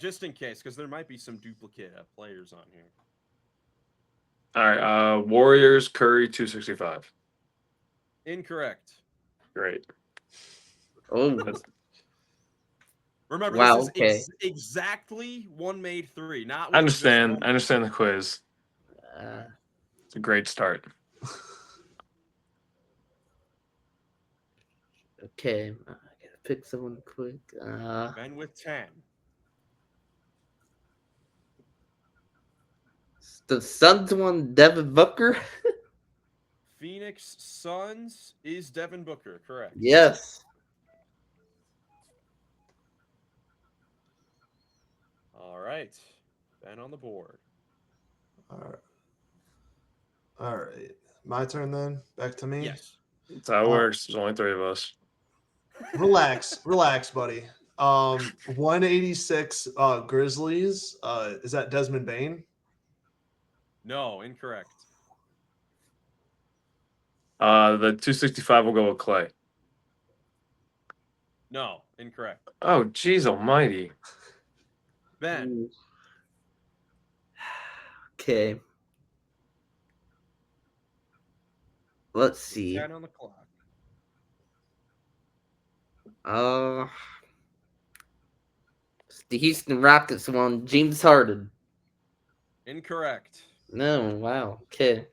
just in case, because there might be some duplicate players on here. All right. Warriors, Curry, 265. Incorrect. Great. Oh, That's- Remember, Wow, this is okay. exactly one made three, not I with just understand. one. I understand the quiz. uh, It's a great start. okay. I gotta pick someone quick. Ben with 10. The Suns won Devin Booker. Phoenix Suns is Devin Booker, correct? Yes. All right. Ben on the board. All right. My turn then. Back to me. Yes. That's how it works. There's only 3 of us. Relax, buddy. 186 Grizzlies. Is that Desmond Bain? No, incorrect. The 265 will go with Clay. No, incorrect. Oh, geez almighty. Ben. Ooh. Okay. Let's see. 10 on the clock. The Houston Rockets won James Harden. Incorrect. No, wow. Okay.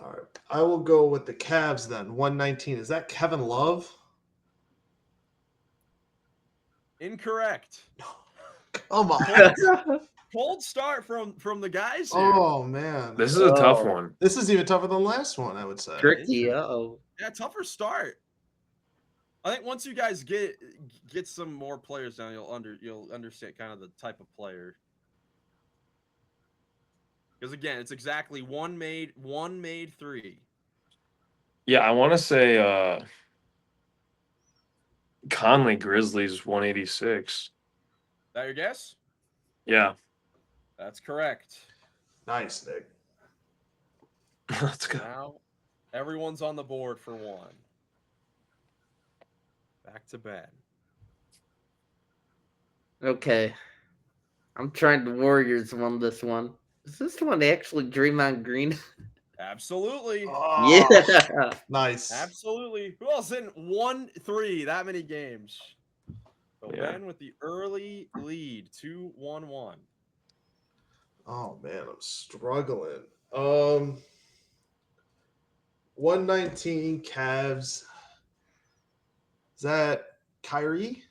All right. I will go with the Cavs then. 119. Is that Kevin Love? Incorrect. Come on. Cold start from the guys here. Oh man. This is a tough Oh. one. This is even tougher than the last one, I would say. Tricky. Uh-oh. Yeah, tougher start. I think once you guys get some more players down, you'll understand kind of the type of player. Because again, it's exactly one made three. Yeah, I want to say Conley Grizzlies 186. That your guess? Yeah. That's correct. Nice, Nick. Let's go. Now everyone's on the board for one. Back to Ben. Okay. I'm trying the Warriors won this one. Is this one actually Draymond Green? Absolutely. Oh, Yeah. nice. Absolutely. Who else in 1-3 that many games? So Yeah. Ben with the early lead, 2-1-1. Oh man, I'm struggling. 119 Cavs. Is that Kyrie?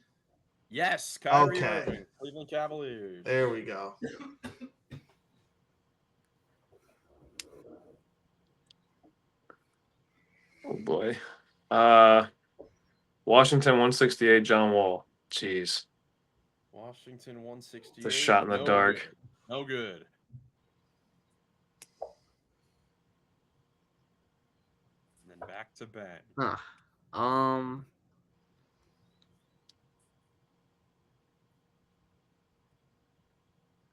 Yes, Kyrie Okay. Irving, Cleveland Cavaliers. There we go. Oh boy. Washington 168, John Wall. Jeez. Washington 168. It's a shot in the dark. Good. No good. And then back to Ben. Huh.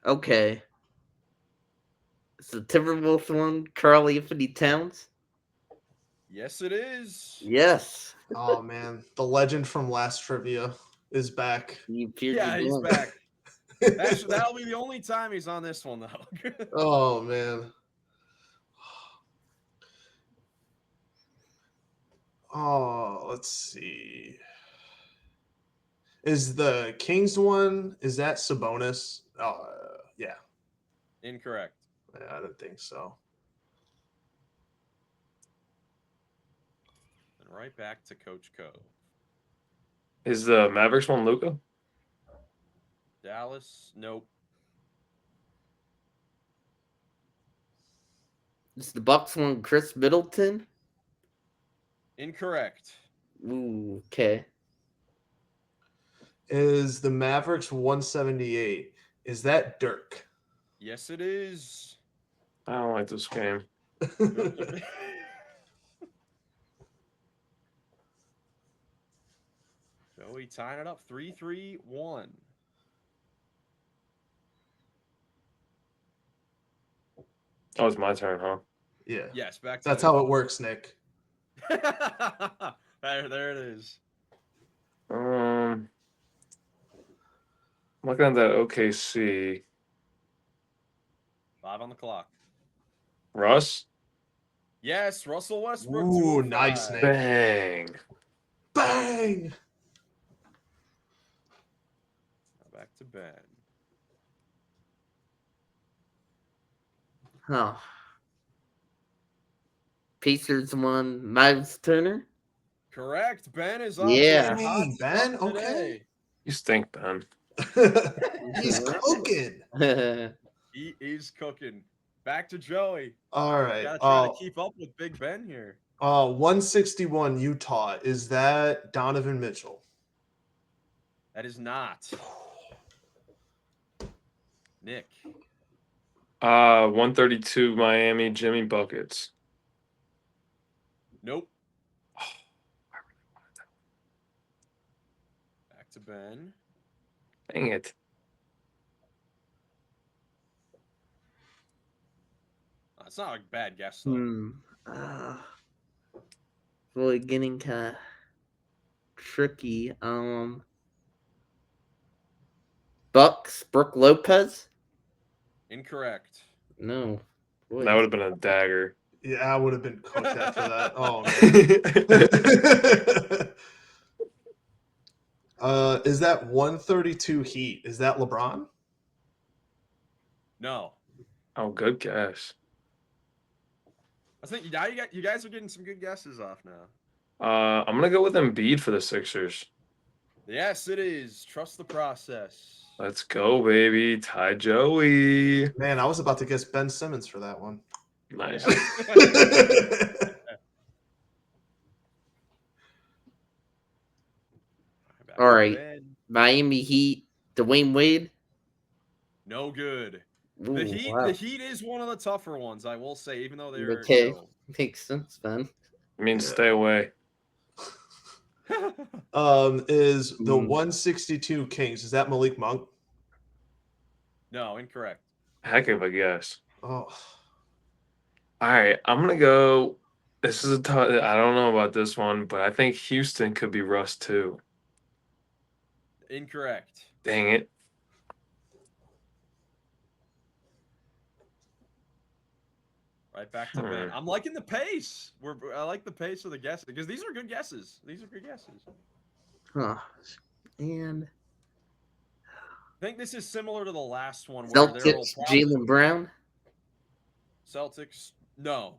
Okay. Is the Timberwolves one Karl Anthony Towns? Yes, it is. Yes. Oh man, the legend from last trivia is back. He appeared Yeah, to he's be. back. That'll be the only time he's on this one, though. Oh man. Oh, let's see. Is the Kings one? Is that Sabonis? Yeah. Incorrect. I don't think so. And right back to Coach Co. Is the Mavericks one Luka? Dallas, nope. Is the Bucks one Chris Middleton? Incorrect. Ooh, okay. Is the Mavericks 178? Is that Dirk? Yes, it is. I don't like this game. Joey tying it up 3-3-1. Oh, it's my turn, huh? Yeah. Yes, back to That's Nick. how it works, Nick. there it is. I'm looking at that OKC. 5 on the clock. Russ? Yes, Russell Westbrook. Ooh, 205. nice, Nick. Bang. Bang! Back to Ben. Oh. Pacers one Miles Turner? Correct. Ben is off Yeah. to a hot Dang, start Ben, today. okay. You stink, Ben. He's cooking. He is cooking. Back to Joey. All right. Gotta try to keep up with Big Ben here. 161 Utah. Is that Donovan Mitchell? That is not. Nick. 132 Miami Jimmy Buckets. Nope. Back to Ben. Dang it. It's not a bad guess, though. Really getting kind of tricky. Bucks, Brooke Lopez? Incorrect. No. Boy. That would have been a dagger. Yeah, I would have been cooked after that. Oh man. Is that 132 Heat? Is that LeBron? No. Oh, good guess. I think now you guys are getting some good guesses off now. I'm gonna go with Embiid for the Sixers. Yes, it is. Trust the process. Let's go, baby. Ty Joey. Man, I was about to guess Ben Simmons for that one. Nice. All right. Miami Heat, Dwayne Wade. No good. Ooh, The Heat is one of the tougher ones, I will say, even though they're okay. Makes sense, Ben. I mean, stay away. Is the 162 Kings? Is that Malik Monk? No, incorrect. Heck of a guess. Oh, All right, I'm gonna go. This is a tough. I don't know about this one, but I think Houston could be Russ too. Incorrect. Dang it. Right back to Ben. I'm liking the pace. I like the pace of the guesses because these are good guesses. These are good guesses. Huh. And I think this is similar to the last one where there will Celtics, probably Jaylen Brown. Celtics. No.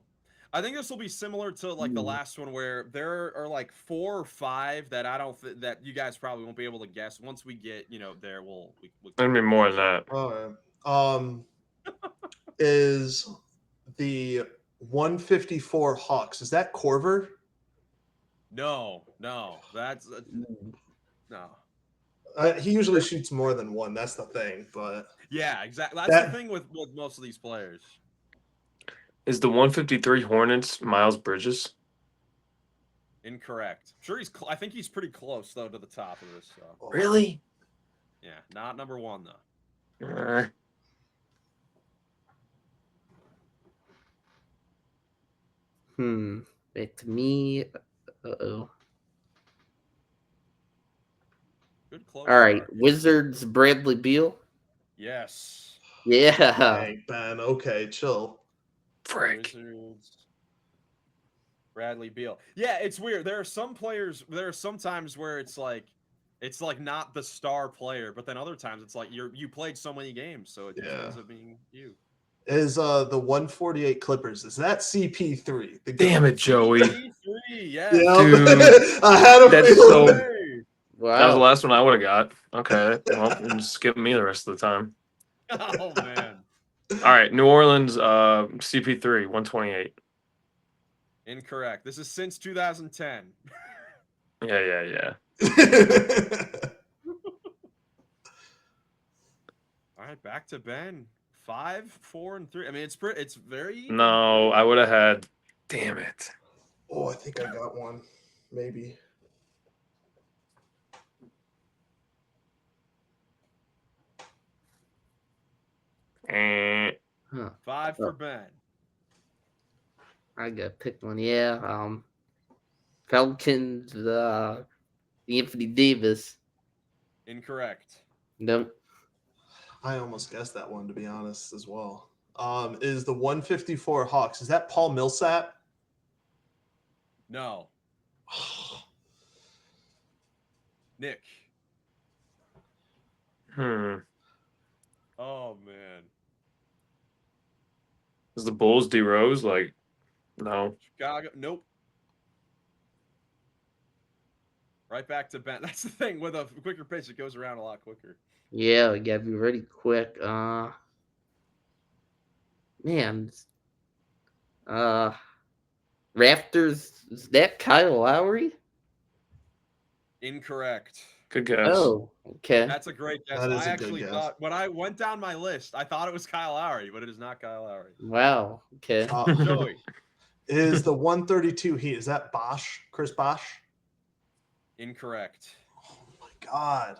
I think this will be similar to like the last one where there are like 4 or 5 that I don't that you guys probably won't be able to guess. Once we get, there we'll I mean more than that. all right. Is the 154 Hawks? Is that Corver? No. That's no. He usually shoots more than one. That's the thing. But Yeah, exactly. That's the thing with most of these players. Is the 153 Hornets Miles Bridges? Incorrect. Sure, I think he's pretty close though to the top of this. So. Really? Yeah, not number 1 though. Back to me. Uh-oh. Good close. All right. start. Wizards, Bradley Beal. Yes. Yeah. Dang, Ben. Okay, chill. Frick. Wizards. Bradley Beal. Yeah, it's weird. There are some players. There are some times where it's like not the star player, but then other times it's like you played so many games, so it just Yeah. ends up being you. Is the 148 Clippers? Is that CP3? The Damn GOAT? it, Joey. CP3, yes. Yeah, Dude, I had a that's feeling. so- Hey. That was the Wow. last one I would have got. Okay. Well, you can skip me the rest of the time. Oh man. All right. New Orleans, CP3, 128. Incorrect. This is since 2010. Yeah. All right, back to Ben. 5, 4, and 3. I mean, it's very even. No, I would have had. Damn it. Oh, I think I got one. Maybe. Eh. Huh. 5 for Ben. I got to pick one. Yeah. Falcons, Anthony Davis. Incorrect. Nope. I almost guessed that one, to be honest, as well. Is the 154 Hawks? Is that Paul Millsap? No. Nick. Hmm. Oh man. Is the Bulls D Rose? Like, no. Chicago. Nope. Right back to Ben. That's the thing with a quicker pitch; it goes around a lot quicker. Yeah, we gotta be ready quick. Man. Raptors, is that Kyle Lowry? Incorrect. Good guess. Oh, okay. That's a great guess. That is I a good actually guess. thought when I went down my list, I thought it was Kyle Lowry, but it is not Kyle Lowry. Wow. Okay. Joey. Is the 132 Heat? Is that Bosch? Chris Bosch? Incorrect. Oh my God.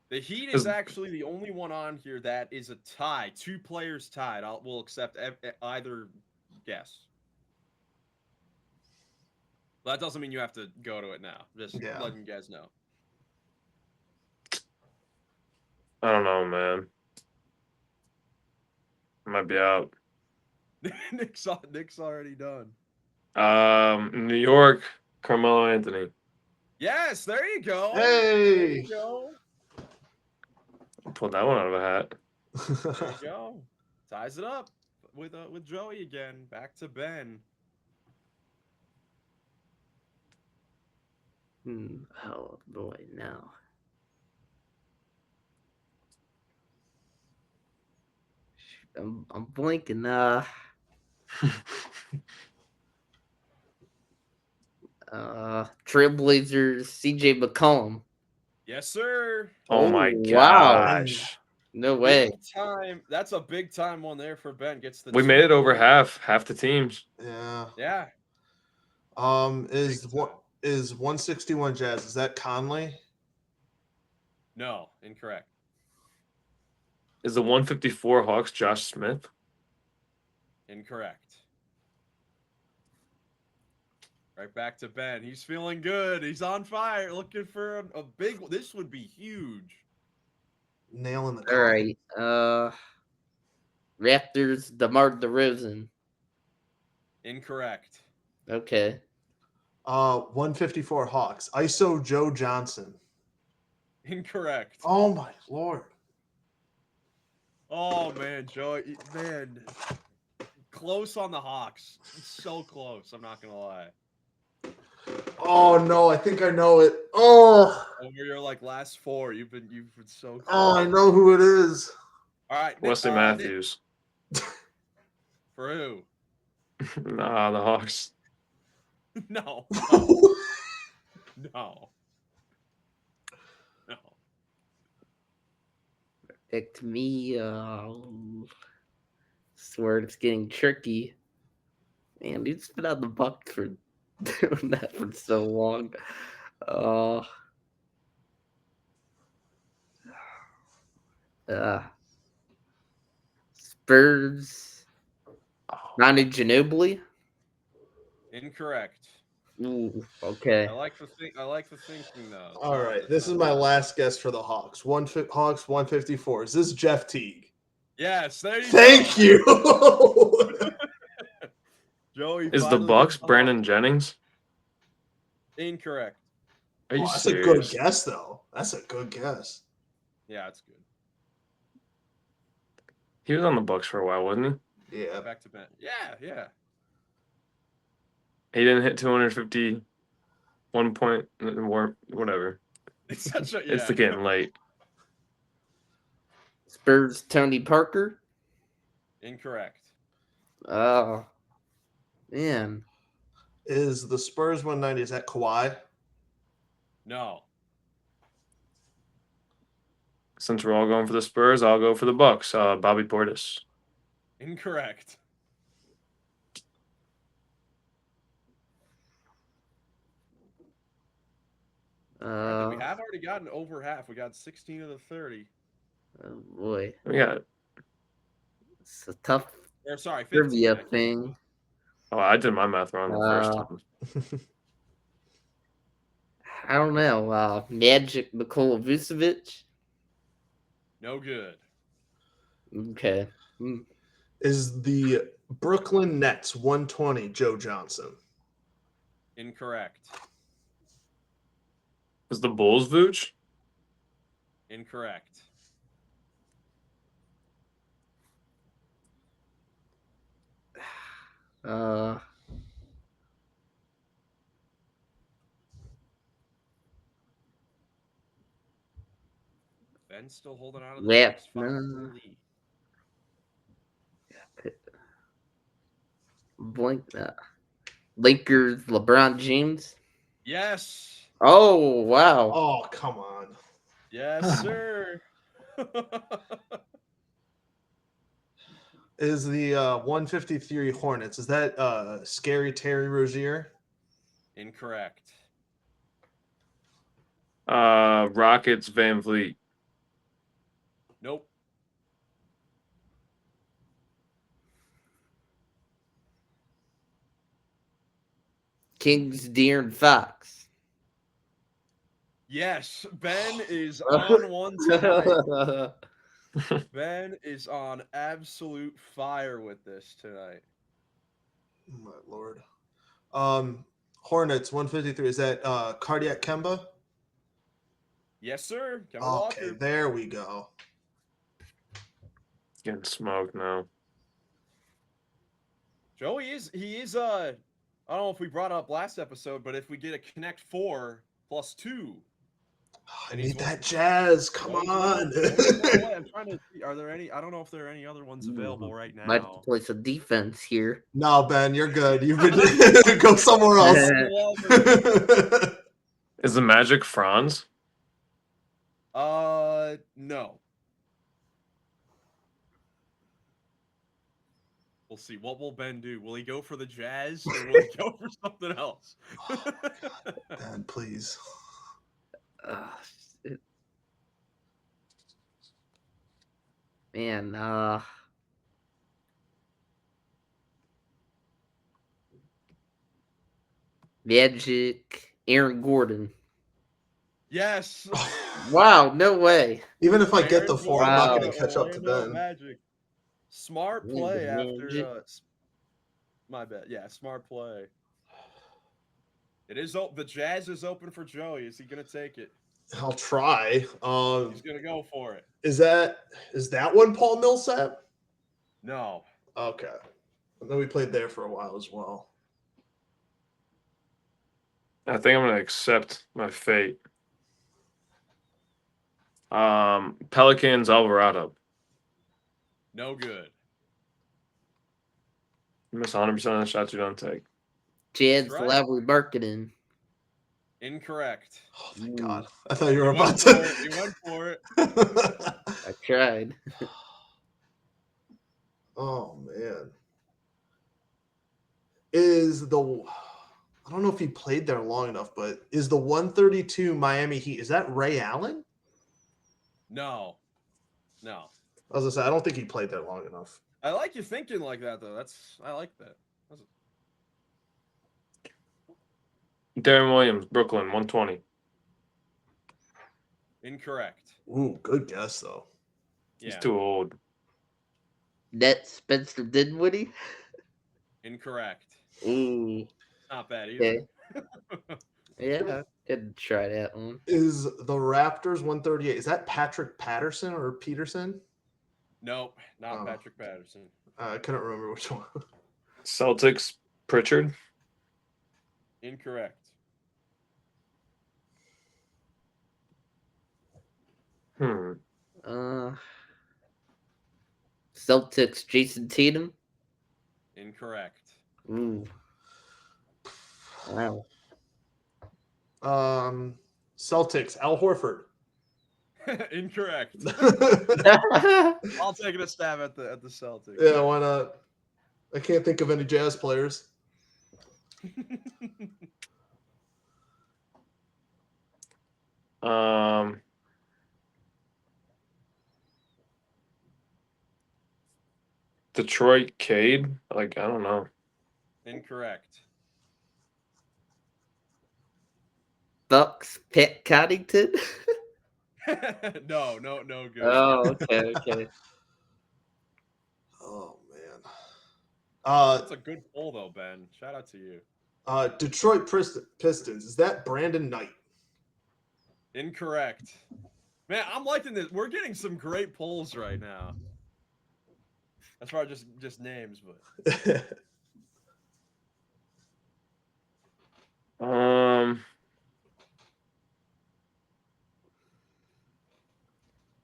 The Heat is actually the only one on here that is a tie. 2 players tied. We'll accept either guess. That doesn't mean you have to go to it now. Just letting you guys know. I don't know, man. I might be out. Nick's already done. New York, Carmelo Anthony. Yes, there you go. Hey. There you go. Pulled that one out of a hat. There you go. Ties it up with Joey again. Back to Ben. Oh boy, now. I'm blinking. Trailblazers, CJ McCollum. Yes, sir. Oh my wow. gosh. No way. Big time. That's a big time one there for Ben. Gets the. We made it over half the teams. Yeah. Yeah. Is 161 Jazz? Is that Conley? No, incorrect. Is the 154 Hawks Josh Smith? Incorrect. Right back to Ben. He's feeling good. He's on fire. Looking for a big. This would be huge. Nailing the All right. Raptors, DeMar DeRozan. Incorrect. Okay. 154 Hawks. ISO Joe Johnson. Incorrect. Oh my Lord. Oh man, Joey, man, close on the Hawks. So close. I'm not gonna lie. Oh no, I think I know it. Oh, Over your last 4, you've been so close. oh, I know who it is. All right, Wesley Nick, Matthews. for who? Nah, the Hawks. No. No. Back to me. Swear it's getting tricky. Man, dude's been on the Bucks for doing that for so long. Spurs. Manu Ginobili. Incorrect. Ooh, okay. I like the thinking though. All right, this is my last guess for the Hawks. Hawks 154. Is this Jeff Teague? Yes, there you Thank go. you. Joey Is the finally Bucks gets the Brandon Hawks. Jennings? Incorrect. Are you That's serious? a good guess, though. That's a good guess. Yeah, it's good. He was on the Bucks for a while, wasn't he? Yeah. Back to Ben. Yeah. He didn't hit 251 point or whatever. It's such a It's getting late. Spurs Tony Parker. Incorrect. Oh, man. Is the Spurs 190? Is that Kawhi? No. Since we're all going for the Spurs, I'll go for the Bucks. Bobby Portis. Incorrect. We have already gotten over half. We got 16 of the 30. Oh boy, We got. it's a tough Or sorry, 15. trivia thing. Oh, I did my math wrong the first time. I don't know. Magic Nikola Vucevic. No good. Okay. Is the Brooklyn Nets 120 Joe Johnson? Incorrect. Is the Bulls Vooch? Incorrect. Ben's still holding out of the Yeah. 6-5 lead. Blank that. Lakers LeBron James. Yes. Oh wow. Oh, come on. Yes, sir. Is the 153 Hornets? Is that Scary Terry Rozier? Incorrect. Rockets Van Vliet. Nope. Kings De'Aaron Fox. Yes, Ben is on one tonight. Ben is on absolute fire with this tonight. Oh, my Lord. Hornets 153. Is that Cardiac Kemba? Yes, sir. Kevin Okay, Walker. there we go. Getting smoked now. Joey is I don't know if we brought up last episode, but if we get a Connect 4 plus 2. I need that Jazz. Come on. I'm trying to see. Are there any? I don't know if there are any other ones available right now. Might have to play some defense here. No, Ben, you're good. You've been go somewhere else. Is the Magic Franz? No. We'll see. What will Ben do? Will he go for the Jazz or will he go for something else? Ben, please. Man, Magic Aaron Gordon. Yes. Wow, no way. Even if I get Aaron the 4, I'm not Wow. going to catch up to Orlando Ben. Magic. Smart Yeah, play the after Magic. my bad. Yeah, smart play. It is the Jazz is open for Joey. Is he gonna take it? I'll try. He's gonna go for it. Is that one Paul Millsap? No. Okay. And then we played there for a while as well. I think I'm gonna accept my fate. Pelicans Alvarado. No good. You miss 100% of the shots you don't take. Jazz right. Lowry Marketing. Incorrect. Oh, thank God. I thought you were You about went to. for it. You went for it. I tried. Oh, man. I don't know if he played there long enough, but is the 132 Miami Heat, is that Ray Allen? No. I was going to say, I don't think he played there long enough. I like you thinking like that, though. I like that. Darren Williams, Brooklyn, 120. Incorrect. Ooh, good guess though. He's Yeah. too old. Nets Spencer Dinwiddie. Incorrect. Ooh. Not bad either. Okay. Yeah, I could try that one. Is the Raptors 138? Is that Patrick Patterson or Peterson? Nope, not Oh. Patrick Patterson. I couldn't remember which one. Celtics, Pritchard. Incorrect. Celtics Jason Tatum. Incorrect. Ooh. Wow. Celtics Al Horford. Incorrect. I'll take a stab at the Celtics. Yeah, why not? I can't think of any Jazz players. Detroit Cade. Like, I don't know. Incorrect. Bucks Pat Connington. No good. Oh, okay. Oh man. That's a good poll though, Ben. Shout out to you. Detroit Pistons. Is that Brandon Knight? Incorrect. Man, I'm liking this. We're getting some great polls right now. As far as just names, but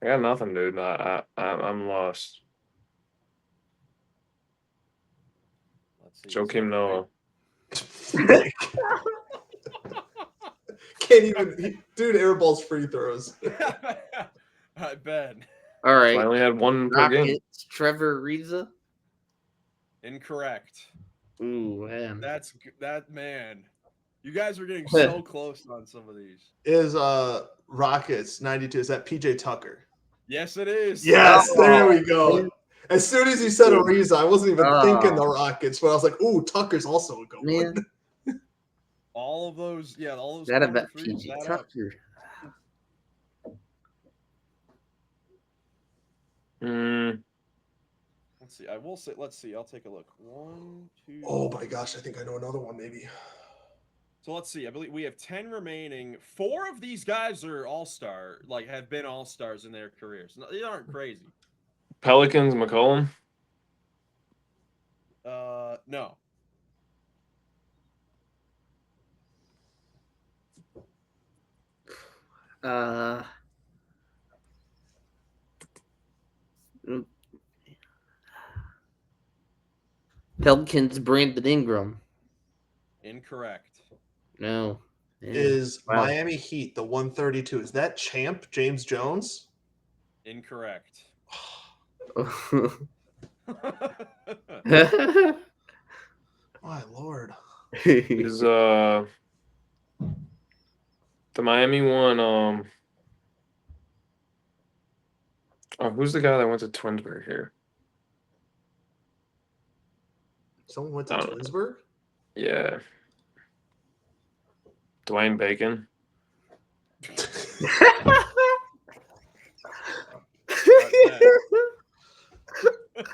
I got nothing, dude. I'm lost. let's see. Joakim Noah. Can't even dude airballs free throws. All right, Ben. All right. I only had one per game. Rockets Trevor Ariza. Incorrect. Ooh, man. That man. You guys are getting so close on some of these. Is Rockets 92? Is that PJ Tucker? Yes, it is. Yes, Oh, there we go. As soon as you said Ariza, I wasn't even Oh. thinking the Rockets, but I was like, "Ooh, Tucker's also a good Man. one." All of those, all those. That corner about threes PG add up. Tucker. Let's see. I will say. Let's see. I'll take a look. 1, 2. Oh my gosh, I think I know another one. Maybe. So let's see. I believe we have 10 remaining. 4 of these guys are all-star, like have been all-stars in their careers. No, they aren't crazy. Pelicans, McCollum. No. Pelicans Brandon Ingram. Incorrect. No. Yeah. Is Wow. Miami Heat the 132? Is that champ James Jones? Incorrect. My lord. Is the Miami one? Oh, who's the guy that went to Twinsburg here? Someone went to I don't know. Twinsburg? Yeah. Dwayne Bacon.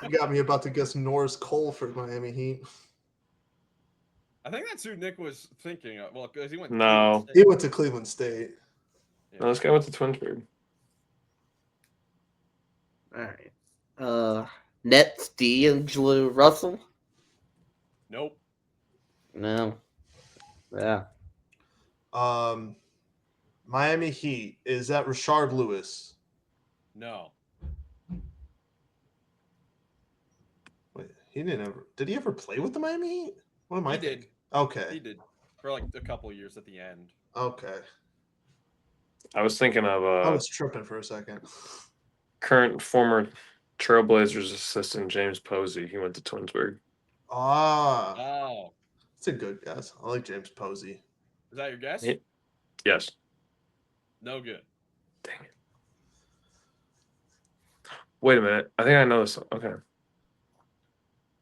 You got me about to guess Norris Cole for Miami Heat. I think that's who Nick was thinking of. Well, because he went. No. To He went to Cleveland State. Yeah. No, this guy went to Twinsburg. All right. Nets D'Angelo Russell. Nope. No. Yeah. Miami Heat. Is that Rashard Lewis? No. Wait, he didn't ever. Did he ever play with the Miami Heat? What am I He did. thinking? Okay. He did for like a couple of years at the end. Okay. I was thinking of I was tripping for a second. current former Trailblazers assistant James Posey. He went to Twinsburg. Ah, Oh, that's a good guess. I like James Posey. is that your guess? Yes. No good. Dang it. Wait a minute. I think I know this. Okay.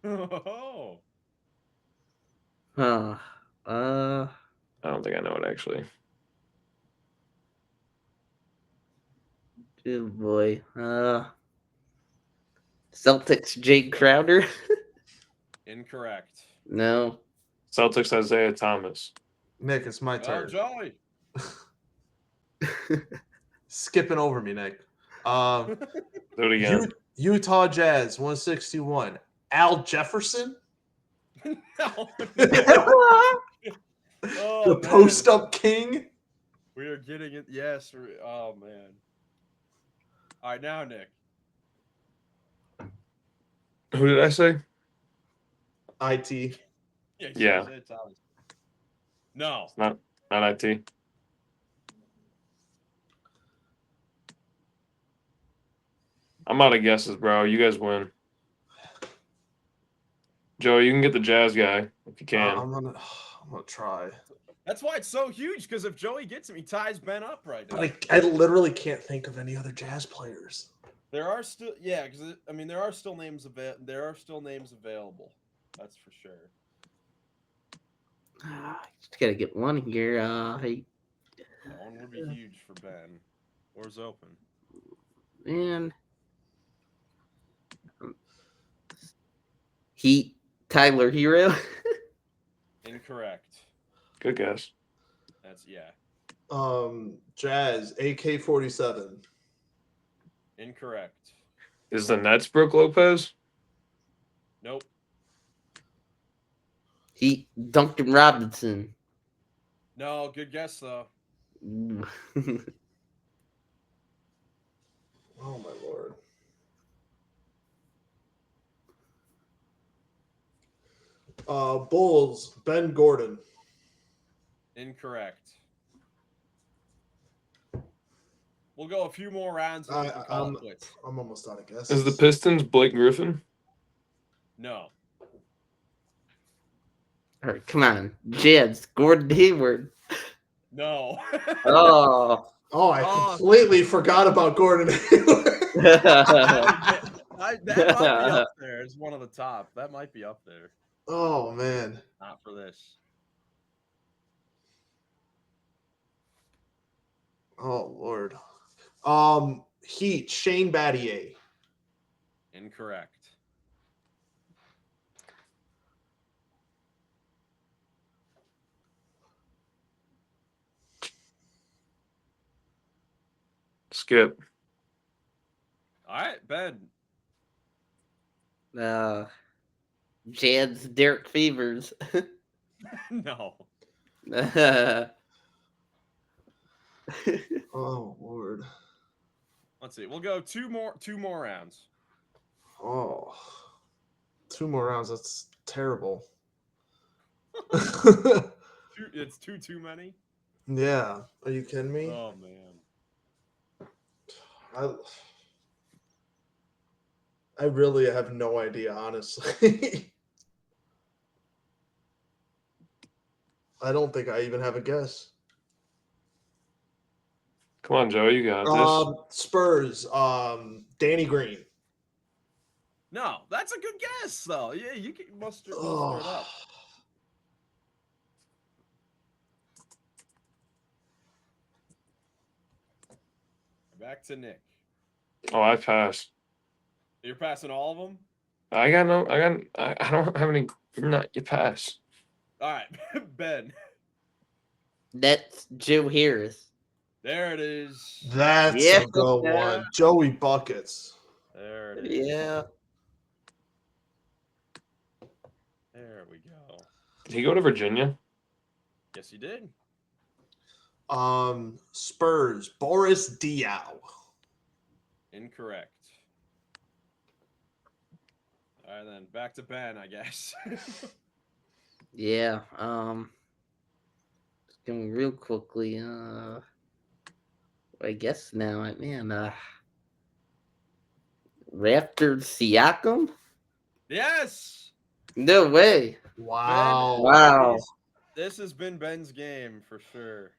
Oh. Huh. I don't think I know it actually. Oh boy. Celtics Jake Crowder? Incorrect. No. Celtics Isaiah Thomas. Nick, it's my Oh, turn. Joey. Skipping over me, Nick. Do it again. Utah Jazz 161. Al Jefferson, No. Oh, the man. post-up king. We are getting it. Yes. Oh, man. All right, now, Nick. Who did I say? IT. Yeah. Yeah. Isaiah Thomas. No. Not IT. I'm out of guesses, bro. You guys win. Joe, you can get the Jazz guy if you can. I'm gonna try. That's why it's so huge, because if Joey gets him, he ties Ben up right now. But I literally can't think of any other Jazz players. There are still, yeah, because I mean, there are still names available. That's for sure. Just gotta get one here. Hey, That one would be huge for Ben. Door's open. man. Tyler Hero. Incorrect. Good guess. That's yeah. Jazz AK-47. Incorrect. Is the Nets Brooke Lopez? Nope. Duncan Robinson. No, good guess though. Oh my lord. Bulls Ben Gordon. Incorrect. We'll go a few more rounds and we can call it quits. I'm almost out of guesses. Is the Pistons Blake Griffin? No. All right, come on, Jazz Gordon Hayward. No. Oh. I completely forgot about Gordon Hayward. That might be up there. It's one of the top. That might be up there. Oh man. Not for this. Oh lord. Heat Shane Battier. Incorrect. Skip. All right, Ben. Jazz Derek Favors. No. Oh lord. Let's see. We'll go two more rounds. Oh. 2 more rounds. That's terrible. It's too many. Yeah. Are you kidding me? Oh man. I really have no idea, honestly. I don't think I even have a guess. Come on, Joe. You got this. Spurs. Danny Green. No, that's a good guess though. Yeah, you can muster it up. Back to Nick. Oh, I passed. You're passing all of them? I don't have any. You pass. All right, Ben. That's Joe Harris. There it is. That's a good one. Joey Buckets. There it is. Yeah. There we go. Did he go to Virginia? Yes, he did. Spurs. Boris Diaw. Incorrect. All right, then back to Ben, I guess. Yeah. Going real quickly. I guess now, Raptor Siakam? Yes. No way. Wow. Ben, Wow. This has been Ben's game for sure.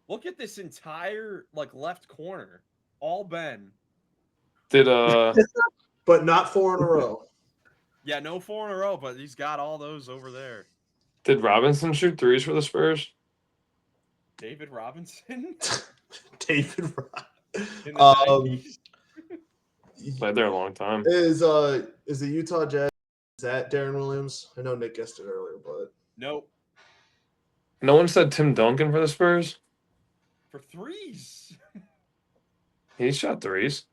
Look at this entire left corner. All Ben. Did But not 4 in a row. Yeah, no 4 in a row, but he's got all those over there. Did Robinson shoot threes for the Spurs? David Robinson David in the 90s. Played there a long time. Is the Utah Jazz, is that Darren Williams? I know Nick guessed it earlier, but Nope. No one said Tim Duncan for the Spurs. For threes. He shot threes.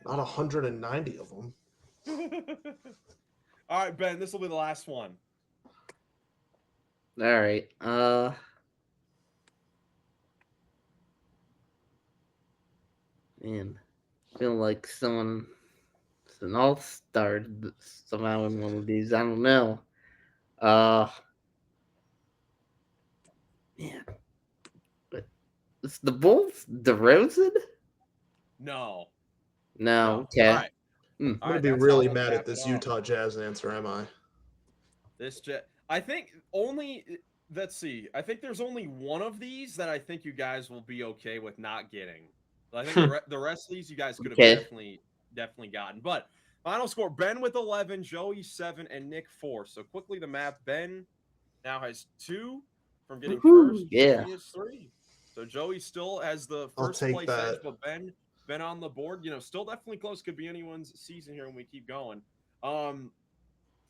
not 190 of them. All right, Ben, this will be the last one. All right. Man, I feel like it's an all-star somehow in one of these. I don't know. Man, but is the Bulls DeRozan? No. No. Okay. All right. I'm All gonna right, be that's really how we'll mad wrap at this it up. Utah Jazz answer, am I? I think only. Let's see. I think there's only one of these that I think you guys will be okay with not getting. I think the rest of these you guys could have definitely gotten. But final score: Ben with 11, Joey 7, and Nick 4. So quickly the math: Ben now has 2 from getting first. Yeah. Joey is 3. So Joey still has the I'll first take place that. edge, but Ben on the board. Still definitely close. Could be anyone's season here when we keep going.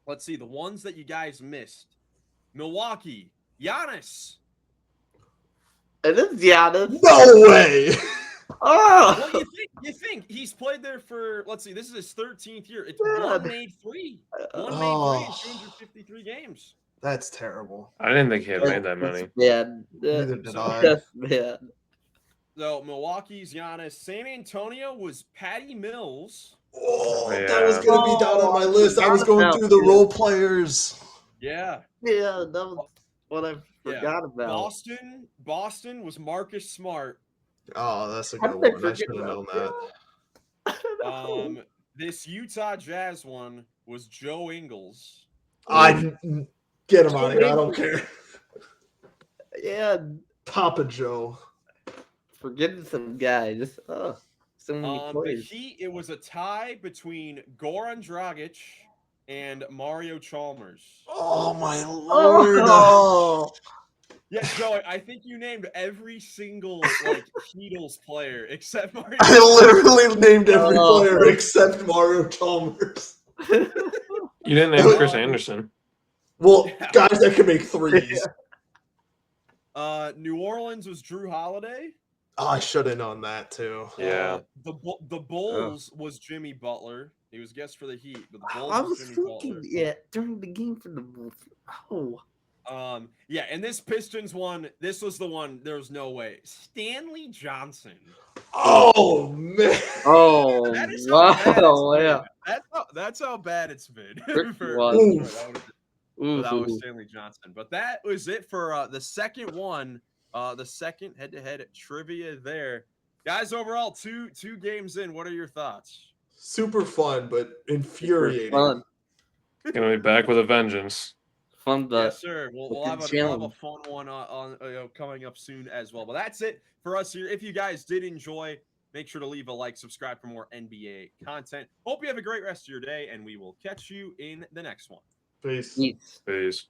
Let's see the ones that you guys missed. Milwaukee, Giannis. It is Giannis. No way. Oh, Well, you think he's played there for? Let's see. This is his 13th year. It's God. one made 3 in 253 games. That's terrible. I didn't think he had made that many. bad. Neither did I. That's bad. So Milwaukee's Giannis. San Antonio was Patty Mills. Oh, Yeah. that was gonna be down on my list. I was going through the role players. Yeah. Yeah, that was what I forgot about. Boston was Marcus Smart. Oh, that's a How good did I one. I forget should have known about that. I don't know. This Utah Jazz one was Joe Ingles. I get him out of here. I don't care. Yeah, Papa Joe. forgetting some guy. Just so many The players. Heat, it was a tie between Goran Dragic and Mario Chalmers. Oh my lord. Oh, Yeah, Joey, I think you named every single Heatles player except Mario. I literally named every Oh. player except Mario Chalmers. You didn't name Chris Anderson. Well, guys that can make threes. New Orleans was Drew Holiday. Oh, I should have known that too. Yeah. The Bulls was Jimmy Butler. He was guest for the Heat, but the Bulls I was was Jimmy thinking, Butler. during the game for the Bulls. Oh, Yeah, and this Pistons one, this was the one. There was no way. Stanley Johnson. Oh man. oh, That is how bad it's wow, been. yeah. That's how bad it's been. Rick for was- Detroit. Ooh, That was Stanley Johnson. But that was it for the second one. The second head-to-head trivia there. Guys, overall, two games in. What are your thoughts? Super fun, but infuriating. fun, Gonna be back with a vengeance. fun, but Yes, sir. We'll have a fun one on coming up soon as well. But that's it for us here. If you guys did enjoy, make sure to leave a like, subscribe for more NBA content. Hope you have a great rest of your day, and we will catch you in the next one. Peace. Peace. Peace.